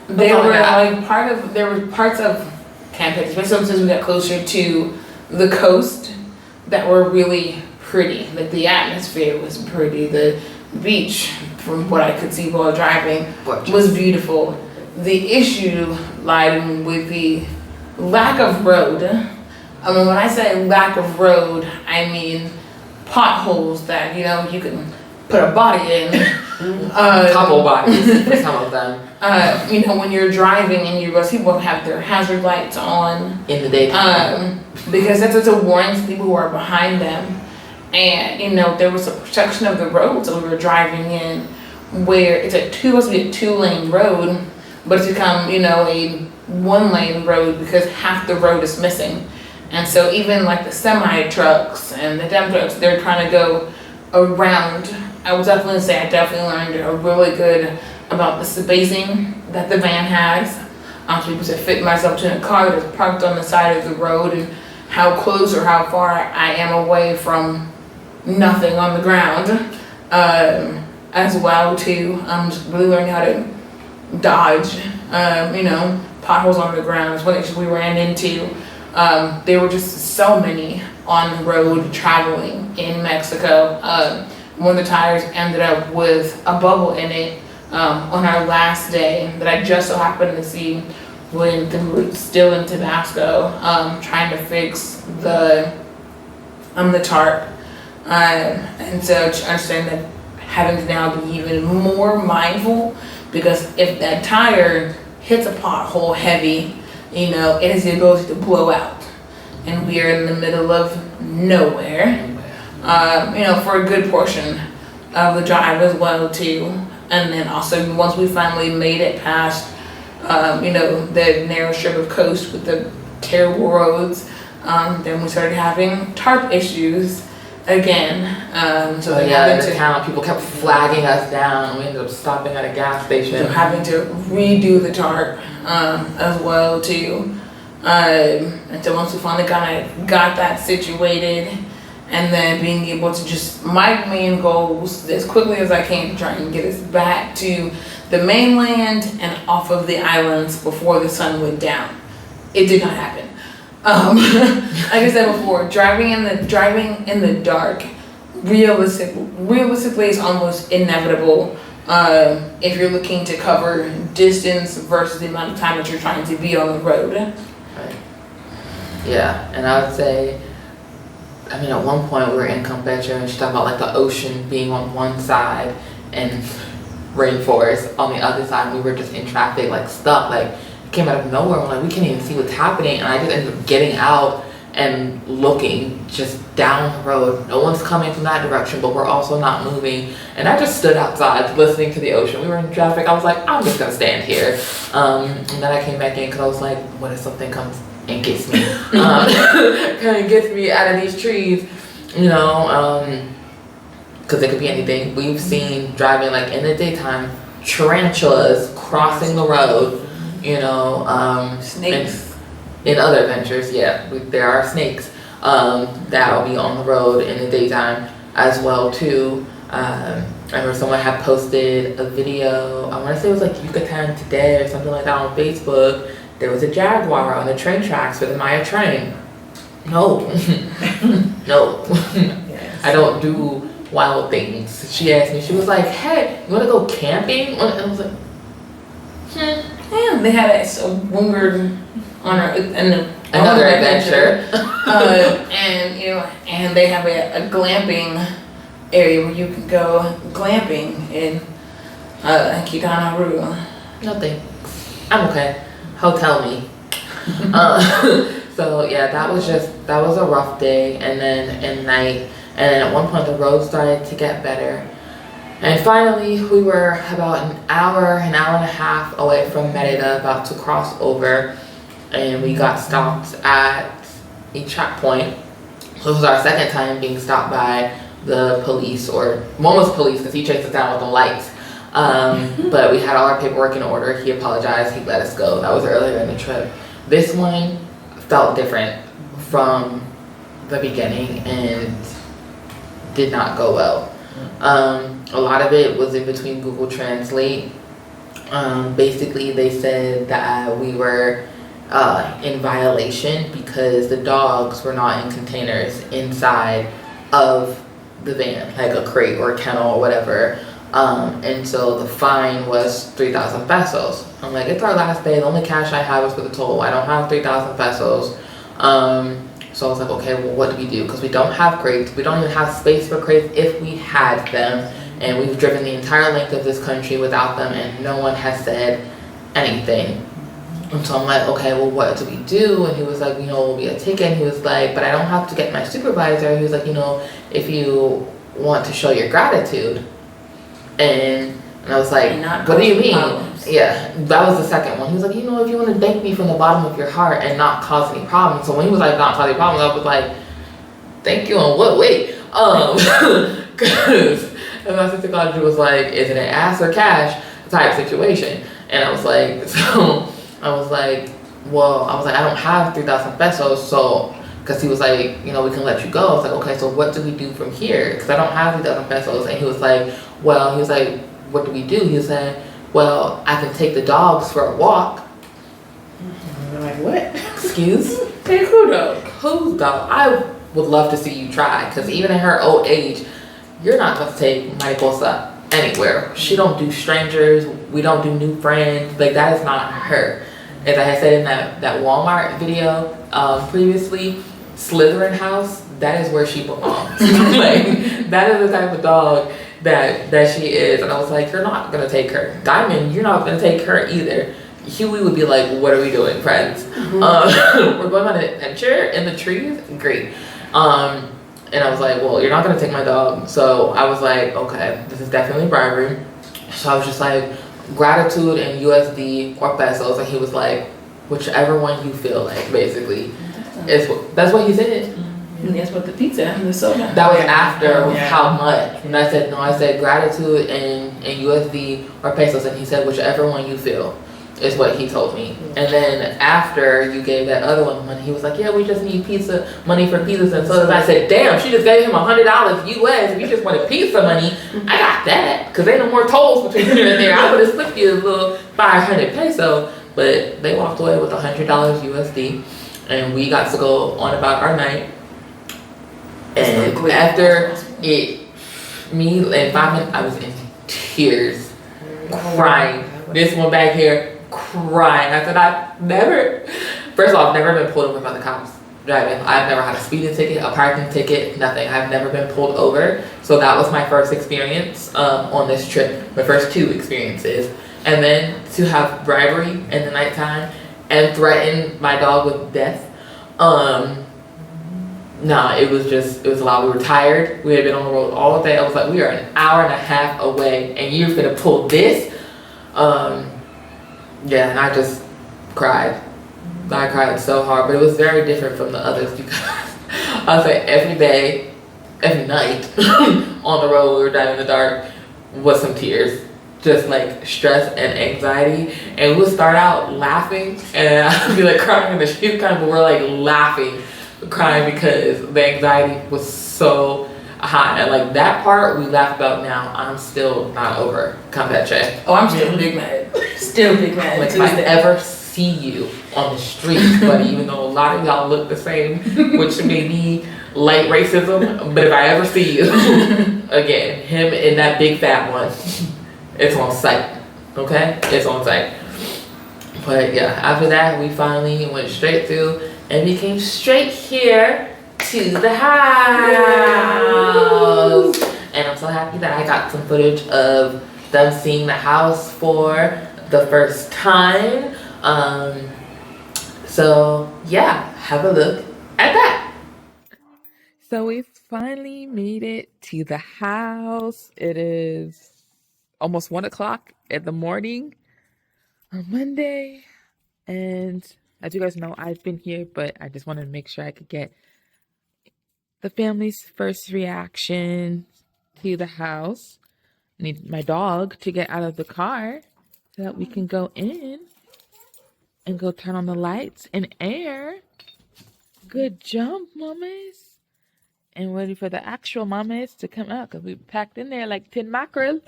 There were parts of Campeche, especially since we got closer to the coast, that were really pretty. Like the atmosphere was pretty. The beach, from what I could see while driving, was beautiful. The issue lied with the lack of road. I mean, when I say lack of road, I mean potholes that, you can put a body in. Couple bodies for some of them. When you're driving and you see people have their hazard lights on. In the daytime. Because that's a warning to people who are behind them. And, there was a section of the road that we were driving in where it's supposed to be a 2-lane road, but it's become, a 1-lane road because half the road is missing. And so even like the semi trucks and the dump trucks, they're trying to go around. I would definitely say I definitely learned really good about the spacing that the van has. So people to fit myself to a car that's parked on the side of the road and how close or how far I am away from nothing on the ground. As well too, I'm just really learning how to dodge, potholes on the ground. That's one issue we ran into. There were just so many on the road traveling in Mexico. One of the tires ended up with a bubble in it on our last day that I just so happened to see when we were still in Tabasco, trying to fix the tarp. And so to understand that having to now be even more mindful, because if that tire hits a pothole heavy, it has the ability to blow out. And we are in the middle of nowhere, for a good portion of the drive as well too. And then also once we finally made it past, the narrow strip of coast with the terrible roads, then we started having tarp issues again. So in the town, people kept flagging us down. We ended up stopping at a gas station. So having to redo the tarp as well too. And so once we finally got that situated, and then being able to just, my main goal was as quickly as I can to try and get us back to the mainland and off of the islands before the sun went down. It did not happen. Like I said before, driving in the dark, realistically is almost inevitable if you're looking to cover distance versus the amount of time that you're trying to be on the road. Right. Yeah, and I would say, at one point we were in Campeche and she talked about like the ocean being on one side and rainforest on the other side. We were just in traffic, like stuck, like it came out of nowhere. We're like, we can't even see what's happening. And I just ended up getting out and looking just down the road. No one's coming from that direction, but we're also not moving. And I just stood outside listening to the ocean. We were in traffic. I was like, I'm just gonna stand here. And then I came back in because I was like, what if something comes and gets me? Kind of gets me out of these trees, because it could be anything. We've seen driving like in the daytime, tarantulas crossing the road, Snakes. In other adventures, there are snakes that will be on the road in the daytime as well too. I remember someone had posted a video, I want to say it was like Yucatan Today or something like that on Facebook. There was a jaguar on the train tracks for the Maya train. No, no, yes. I don't do wild things. She asked me, she was like, hey, you want to go camping? And I was like, Yeah, they had a weird on another adventure. And they have a glamping area where you can go glamping in Quintana Roo. No thanks. I'm okay. Hotel me. So yeah, that was a rough day, and then at night, and then at one point the road started to get better. And finally, we were about an hour and a half away from Merida, about to cross over, and we got stopped at a checkpoint. So this was our second time being stopped by the police, or one was police because he chased us down with the lights. But we had all our paperwork in order. He apologized. He let us go. That was earlier in the trip. This one felt different from the beginning and did not go well. A lot of it was in between Google Translate. Basically, they said that we were in violation because the dogs were not in containers inside of the van, like a crate or a kennel or whatever. And so the fine was 3,000 pesos. I'm like, it's our last day. The only cash I have is for the toll. I don't have 3,000 pesos. So I was like, okay, well, what do we do? Because we don't have crates. We don't even have space for crates if we had them. And we've driven the entire length of this country without them, and no one has said anything. And so I'm like, okay, well, what do we do? And he was like, it'll be a ticket. And he was like, but I don't have to get my supervisor. He was like, if you want to show your gratitude. And I was like, what do you mean? Problems. Yeah, that was the second one. He was like, if you want to thank me from the bottom of your heart and not cause any problems. So when he was like, not cause any problems, I was like, thank you on what way? Because and my sister Claudia was like, is it an ass or cash type situation? And I was like, I don't have 3,000 pesos, so, because he was like, we can let you go. I was like, okay, so what do we do from here? Because I don't have 3,000 pesos. And he was like, what do we do? He said, well, I can take the dogs for a walk. I'm like, what? Excuse? Take who dog? Whose dog? I would love to see you try, because even in her old age, you're not going to take Mariposa anywhere. She don't do strangers. We don't do new friends. Like, that is not her. as I had said in that Walmart video previously, Slytherin house, that is where she belongs. Like, that is the type of dog that she is. And I was like, you're not gonna take her. Diamond, you're not gonna take her either. Huey would be like, what are we doing, friends? We're going on an adventure in the trees? Great. And I was like, well, you're not gonna take my dog. So I was like, okay, this is definitely bribery. So I was just like, gratitude in USD or pesos. And he was like, whichever one you feel like, basically. That's what he said. And that's what the pizza and the soda. That was after how much. And I said, no, I said gratitude in USD or pesos. And he said, whichever one you feel. Is what he told me. And then after you gave that other one money, he was like, yeah, we just need money for pizzas and sodas. I said, damn, she just gave him $100 US. If you just wanted pizza money, I got that. Because ain't no more tolls between here and there. I would have slipped you a little 500 peso. But they walked away with $100 USD. And we got to go on about our night. And after me and 5 minutes, I was in tears, crying. This one back here, crying. I said, first of all, I've never been pulled over by the cops driving. I've never had a speeding ticket, a parking ticket, nothing. I've never been pulled over. So that was my first experience on this trip, my first 2 experiences. And then to have bribery in the nighttime and threaten my dog with death. It was a lot. We were tired. We had been on the road all day. I was like, we are an hour and a half away and you're gonna pull this? And I just cried. I cried so hard, but it was very different from the others because I was like every day, every night on the road, we were driving in the dark with some tears, just like stress and anxiety. And we would start out laughing and I'd be like crying in the street kind of, but we're like laughing, crying because the anxiety was so high. And like that part we laugh about now, I'm still not over Campeche. Oh, I'm still big mad. Still big mad. Like if I ever see you on the street, buddy, even though a lot of y'all look the same, which may be light racism, but if I ever see you again, him and that big fat one, it's on sight. Okay? It's on sight. But yeah, after that we finally went straight through and we came straight here to the house. And I'm so happy that I got some footage of them seeing the house for the first time. So yeah, have a look at that. So we finally made it to the house. It is almost 1 o'clock in the morning on Monday. And as you guys know, I've been here, but I just wanted to make sure I could get the family's first reaction to the house. I need my dog to get out of the car so that we can go in and go turn on the lights and air. Good jump, mamas. And waiting for the actual mamas to come out because we packed in there like 10 mackerel.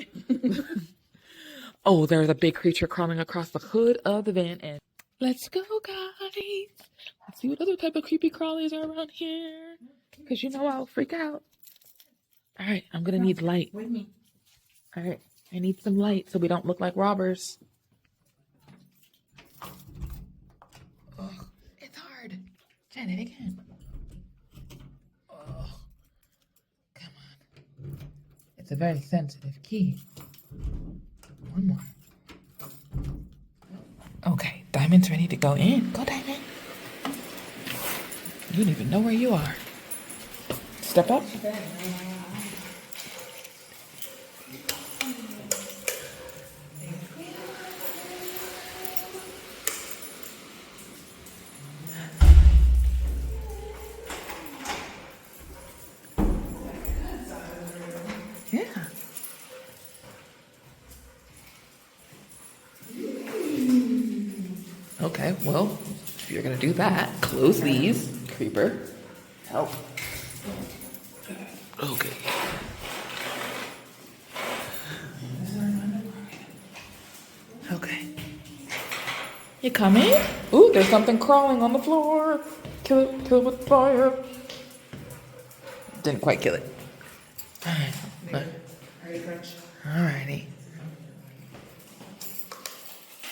Oh, there's a big creature crawling across the hood of the van. And let's go, guys. Let's see what other type of creepy crawlies are around here. Because you know I'll freak out. All right, I'm going to need light. With me. All right, I need some light so we don't look like robbers. Oh, it's hard. Janet, again. Oh, come on. It's a very sensitive key. One more. Okay, Diamond's ready to go in. Go, Diamond. You don't even know where you are. Step up. Yeah. Okay, well, if you're gonna do that, close these. Creeper. Help. Okay. Okay. You coming? Ooh, there's something crawling on the floor. Kill it with fire. Didn't quite kill it. Alright. Alrighty.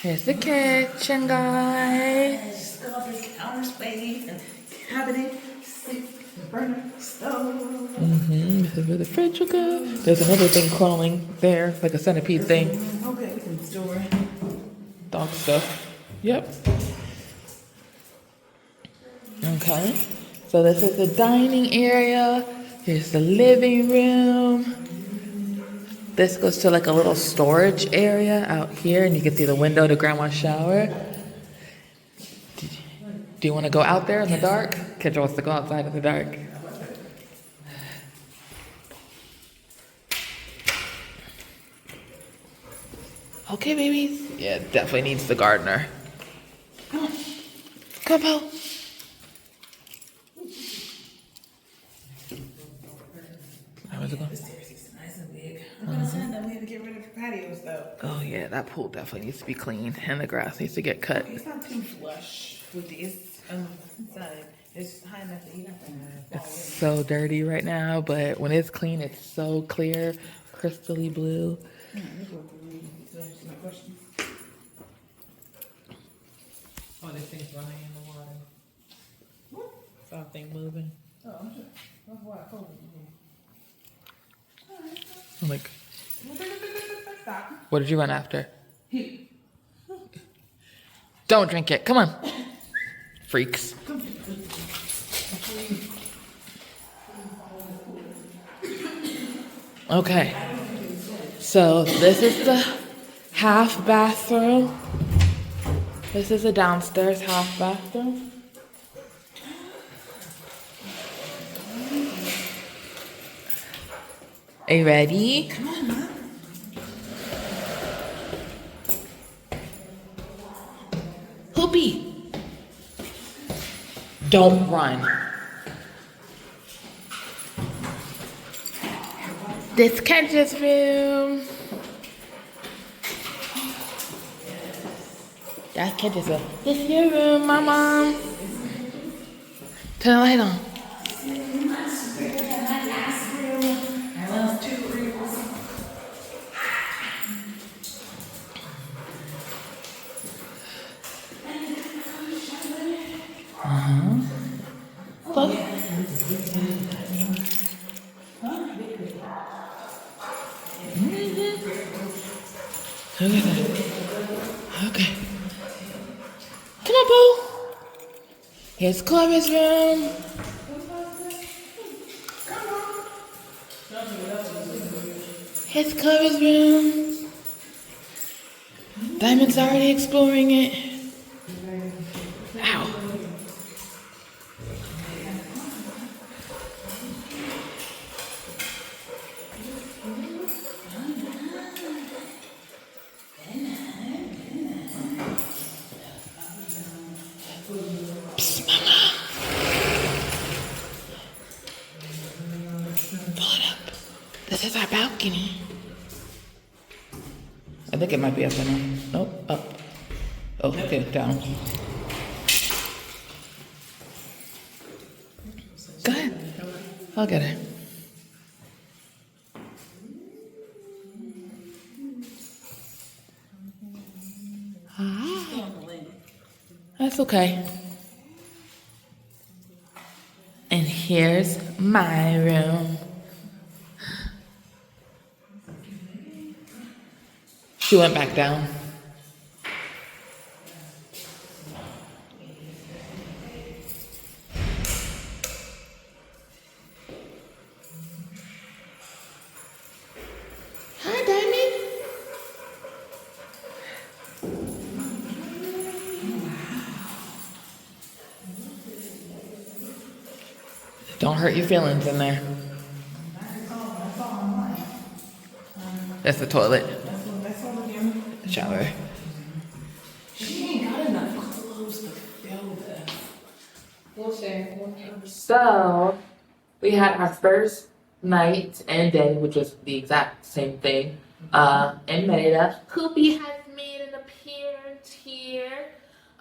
Here's the kitchen, guys. It's got the counter space and cabinet, sink, burner, stove. This is where the fridge will go. There's another thing crawling there, like a centipede thing. Okay, we can store. Dog stuff. Yep. Okay. So this is the dining area. Here's the living room. This goes to like a little storage area out here, and you can see the window to grandma's shower. Do you want to go out there in the dark? Kendra wants to go outside in the dark. Okay, babies. Yeah, definitely needs the gardener. Come on. Come on. How is it going? This stairs is nice and big. I'm gonna say that we had to get rid of the patios though. Oh yeah, that pool definitely needs to be cleaned, and the grass needs to get cut. It's not too flush with this inside. It's high enough to eat up in there. It's so dirty right now, but when it's clean, it's so clear, crystally blue. Oh, this thing's running in the water. What? Something moving. Oh, I'm sure. That's why I told you. I'm like, Stop. what did you run after? Don't drink it. Come on. Freaks. Okay. So this is the half bathroom. This is the downstairs half bathroom. Are you ready? Come on, Mom. Hoopy. Don't run. This Kendra's room. That's Kendra's room. This is your room, Mama. Turn the light on. Look. Okay. Come on, Boo. Here's Chloe's room. Here's Chloe's room. Diamond's already exploring it. Ow. Psst, Mama. Pull it up. This is our balcony. I think it might be up and on. Oh, up. Oh, okay, down. Go ahead. I'll get it. That's okay. And here's my room. She went back down. Hi, Diamond. Don't hurt your feelings in there. That's the toilet. The shower. She ain't got enough clothes to fill this. We'll share. So, we had our first night and day, which was the exact same thing, in Merida. Hoopy has made an appearance here.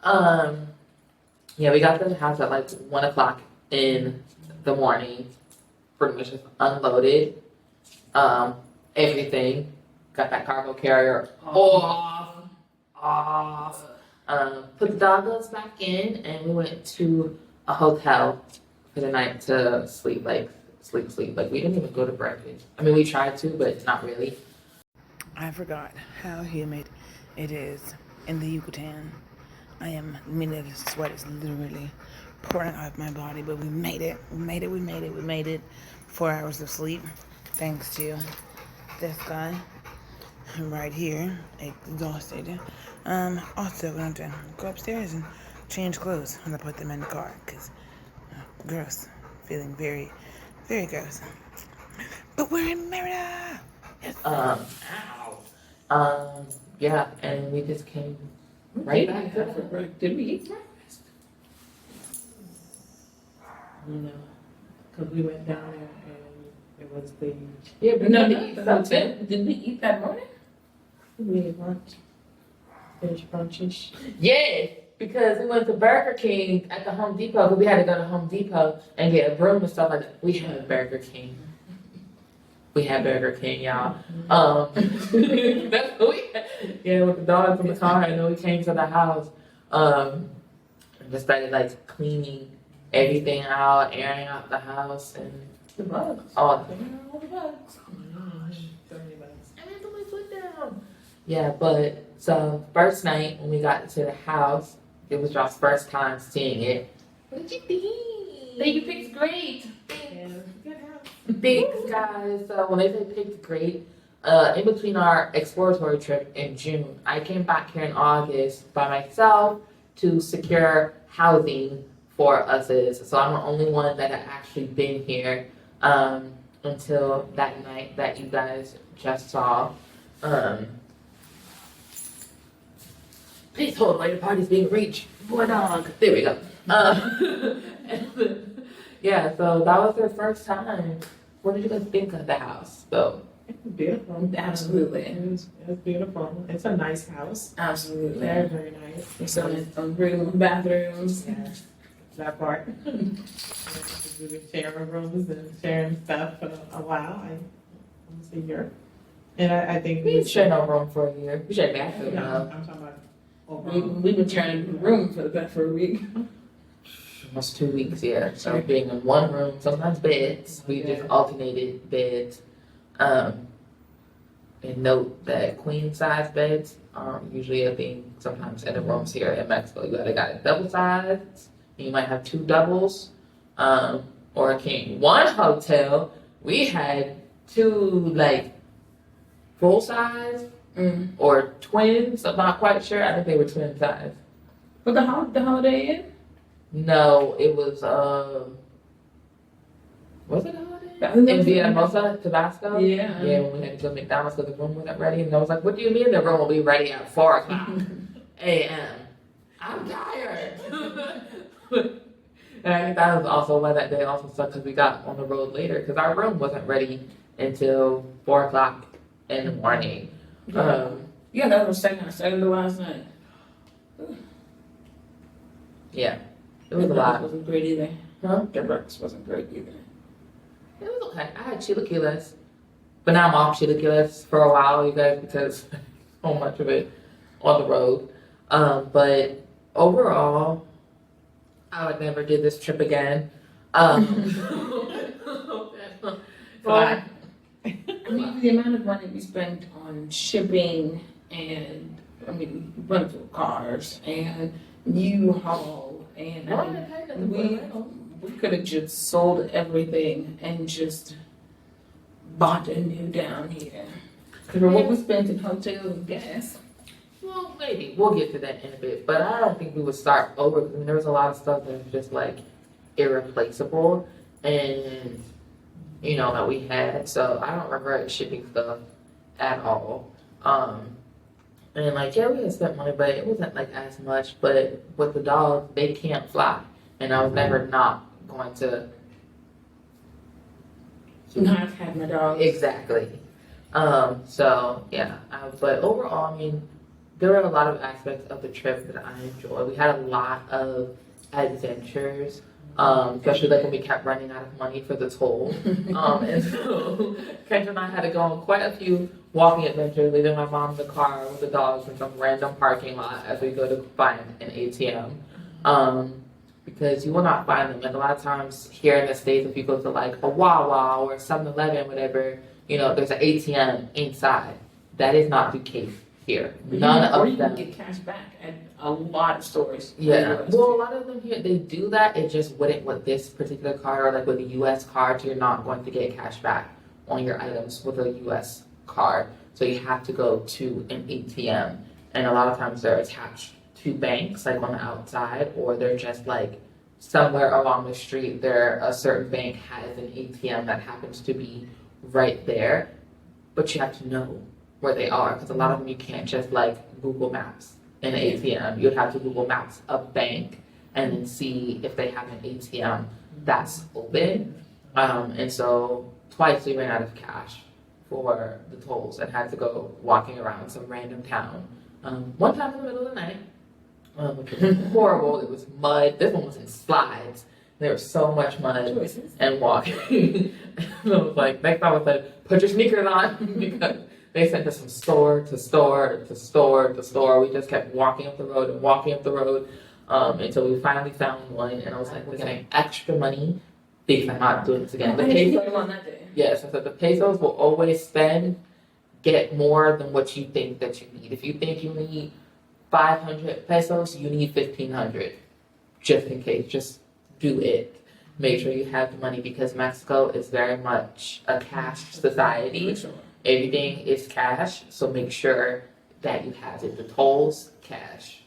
Yeah, we got to the house at like 1 o'clock in the morning. Pretty much just unloaded everything. Got that cargo carrier off off. Put the doggos back in, and we went to a hotel for the night to sleep, like sleep. Like we didn't even go to breakfast. I mean, we tried to, but not really. I forgot how humid it is in the Yucatan. The sweat is literally pouring out of my body, but we made it. We made it. 4 hours of sleep, thanks to this guy right here, exhausted. Also, we're going to go upstairs and change clothes and I put them in the car, because gross. Feeling very, very gross. But we're in Merida! Yeah, and we just came right back to Did we eat breakfast? No, because we went down there and it was the Did we eat that morning? we ate lunch, finished brunchish. Yeah, because we went to Burger King at the Home Depot, but we had to go to Home Depot and get a broom and stuff like that. We had Burger King. We had Burger King, y'all. That's what we had. Yeah, with the dogs in the car, and then we came to the house. And just started like cleaning everything out, airing out the house, and The bugs. all All the bugs. So many bugs. I didn't put my foot down. Yeah, but so first night when we got to the house, it was y'all's first time seeing it. What did you think? Baby Pig's great. Yeah, good house. Thanks, guys. So when they say picked great, in between our exploratory trip in June, I came back here in August by myself to secure housing for us. So I'm the only one that had actually been here until that night that you guys just saw. Please hold while your party's being reached. Boy dog. There we go. Yeah, so that was their first time. What did you guys think of the house, though? It's beautiful. Absolutely. It was beautiful. It's a nice house. Absolutely. Very, very nice. It's on room, bathrooms. Yeah, that part. We've been sharing rooms and sharing stuff for a while. Almost a year. And I think We didn't share no room for a year. We shared bathroom, No, though. I'm talking about We, overall. we've been sharing the room for a week. Almost 2 weeks, yeah. So being in one room, sometimes beds. We just alternated beds. And note that queen size beds aren't usually a thing. Sometimes in the rooms here in Mexico, you either got a double size, and you might have 2 doubles, or a king. One hotel, we had 2 like full size or twins. I'm not quite sure. I think they were twin size. But the Holiday Inn? No, it was it a holiday? In Villahermosa, Tabasco? Yeah. Yeah, when we had to go to McDonald's because the room wasn't ready. And I was like, what do you mean the room will be ready at 4 o'clock a.m.? I'm tired. And I think that was also why that day also sucked, because we got on the road later because our room wasn't ready until 4 o'clock in the morning. Yeah, that was second to last night. Yeah, it was a lot. Wasn't great either. Huh? The breakfast wasn't great either. It was okay. I had chilaquiles, but now I'm off chilaquiles for a while, you guys, because so much of it on the road. But overall, I would never do this trip again. Well, I mean, the amount of money we spent on shipping and, I mean, rental cars and U-Haul and we could have just sold everything and just bought a new down here. For what we spent in hotels and gas. Well, maybe. We'll get to that in a bit. But I don't think we would start over. I mean, there was a lot of stuff that was just like irreplaceable. And, you know, that we had. So I don't regret shipping stuff at all. And like, yeah, we had spent money, but it wasn't like as much. But with the dogs, they can't fly. And I was never not going to. Not have my dog. Exactly. So yeah, but overall, I mean, there were a lot of aspects of the trip that I enjoyed. We had a lot of adventures, especially like when we kept running out of money for the toll. And so Kendra and I had to go on quite a few walking adventure, leaving my mom in the car with the dogs in some random parking lot as we go to find an ATM. Because you will not find them. Like a lot of times here in the States, if you go to like a Wawa or 7-Eleven, whatever, there's an ATM inside. That is not the case here. None or of you them. can get cash back at a lot of stores. Yeah. Well, a lot of them here, they do that. It just wouldn't with this particular card or like with a U.S. card. You're not going to get cash back on your items with a U.S. card. So you have to go to an ATM. And a lot of times they're attached to banks, like on the outside, or they're just like somewhere along the street. A certain bank has an ATM that happens to be right there. But you have to know where they are, because a lot of them you can't just like Google Maps an ATM. You'd have to Google Maps a bank and then see if they have an ATM that's open. And so twice we ran out of cash for the tolls and had to go walking around some random town. One time in the middle of the night, which was horrible. It was mud. This one was in slides. There was so much mud and walking. And I was like, next time I said, put your sneakers on, because they sent us from store to store to store to store. We just kept walking up the road and walking up the road until we finally found one. And I was like, we're getting extra money because I'm not doing this again. The pesos, yes, I said the pesos will always get more than what you think that you need. If you think you need 500 pesos, you need 1,500, just in case. Just do it. Make sure you have the money, because Mexico is very much a cash society. Everything is cash, so make sure that you have it. The tolls, cash.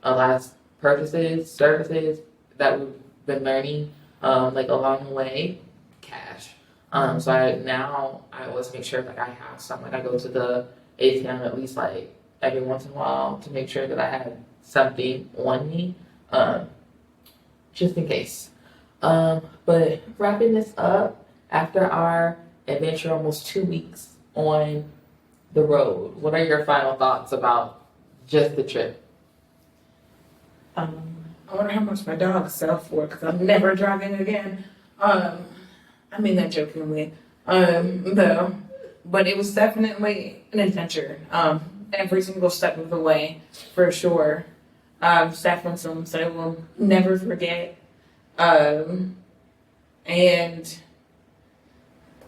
A lot of purchases, services that we've been learning, like along the way, cash. So I always make sure that I have some. Like I go to the ATM at least like every once in a while to make sure that I have something on me, just in case. But wrapping this up, after our adventure, almost 2 weeks on the road, what are your final thoughts about just the trip? I wonder how much my dogs sell for, because I'm never driving again. I mean that jokingly, though. But it was definitely an adventure. Every single step of the way, for sure. Definitely something that I will never forget. And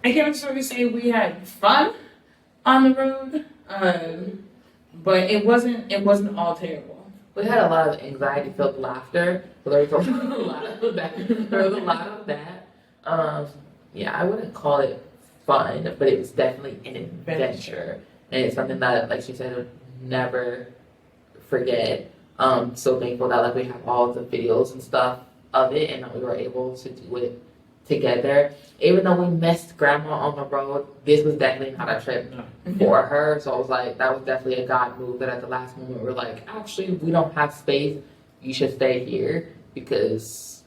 I can't sort of say we had fun on the road, but it wasn't all terrible. We had a lot of anxiety-filled laughter, but there was a lot of that. I wouldn't call it fun, but it was definitely an adventure. And it's something that, like she said, I would never forget. So thankful that we have all the videos and stuff of it, and that we were able to do it together. Even though we missed Grandma on the road, this was definitely not a trip for her. So I was like, that was definitely a God move, that at the last moment we were like, actually, we don't have space. You should stay here, because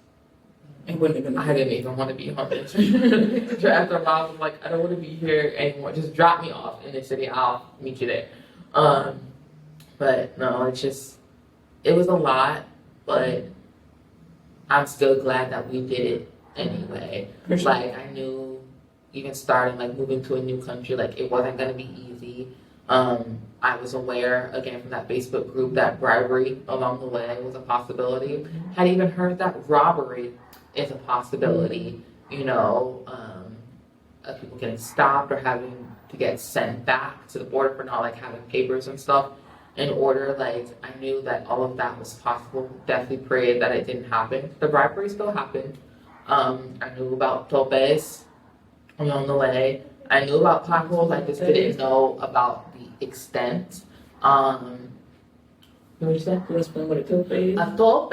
I didn't even want to be on this. After a while, I was like, I don't want to be here anymore. Just drop me off in the city. I'll meet you there. But no, it was a lot, but I'm still glad that we did it anyway. Sure. I knew, even starting, moving to a new country, it wasn't going to be easy. I was aware, again, from that Facebook group, that bribery along the way was a possibility. Had even heard that robbery is a possibility, of people getting stopped or having to get sent back to the border for not, having papers and stuff in order. I knew that all of that was possible. Definitely prayed that it didn't happen. The bribery still happened. I knew about topes along the way. I knew about potholes. I just didn't know about the extent. What did you say? Can you explain what a tope is? A tope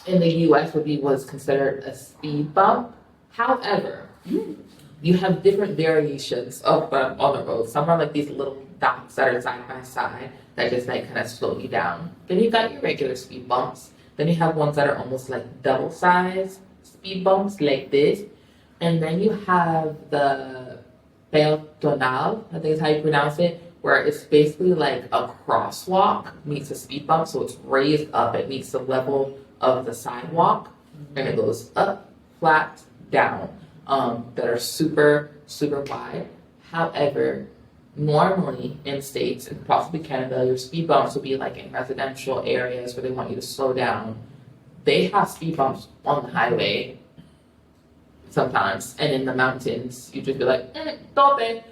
in the U.S. was considered a speed bump. However, you have different variations of them on the road. Some are these little dots that are side by side that just kind of slow you down. Then you got your regular speed bumps. Then you have ones that are almost double size speed bumps like this. And then you have the peatonal, I think is how you pronounce it, where it's basically a crosswalk meets a speed bump. So it's raised up, it meets the level of the sidewalk, and it goes up, flat, down, that are super, super wide. However, normally in states, and possibly Canada, your speed bumps will be like in residential areas where they want you to slow down. They have speed bumps on the highway sometimes, and in the mountains, you just be like, stop it.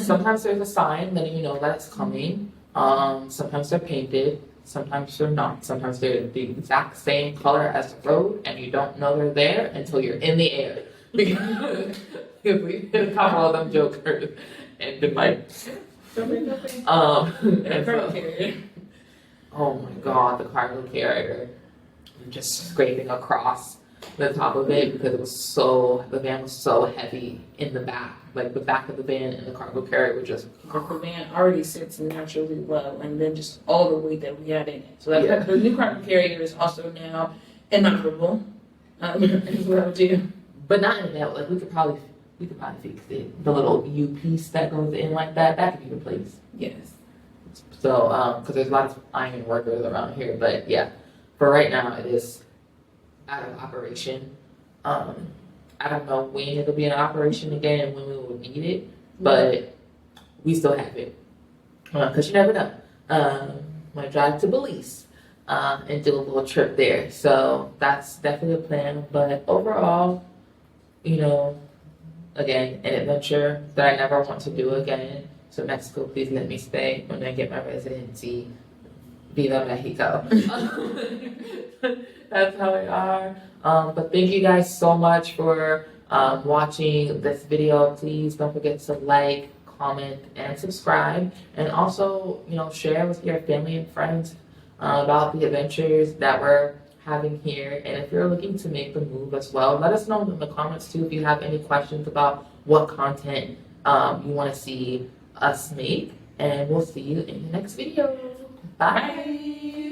Sometimes there's a sign letting you know that it's coming. Sometimes they're painted, sometimes they're not. Sometimes they're the exact same color as the road, and you don't know they're there until you're in the air. Because we hit a couple of them jokers and been like, and so, oh my god, the cargo carrier just scraping across the top of it because the van was so heavy in the back. Like the back of the van and the cargo carrier were just. The van already sits naturally low, and then just all the weight that we had in it. So that's the new cargo carrier is also now inoperable as well too. But not in that. Like we could probably fix it. The little U piece that goes in like that could be replaced. Yes. So because there's a lot of iron workers around here, but yeah, for right now it is out of operation. I don't know when it'll be in operation again and when we will need it, but we still have it. Because you never know. Might drive to Belize and do a little trip there. So that's definitely a plan. But overall, you know, again, an adventure that I never want to do again. So Mexico, please let me stay when I get my residency. Viva Mexico. That's how we are. But thank you guys so much for watching this video. Please don't forget to like, comment, and subscribe. And also, you know, share with your family and friends about the adventures that we're having here. And if you're looking to make the move as well, let us know in the comments too if you have any questions about what content you want to see us make. And we'll see you in the next video. Bye.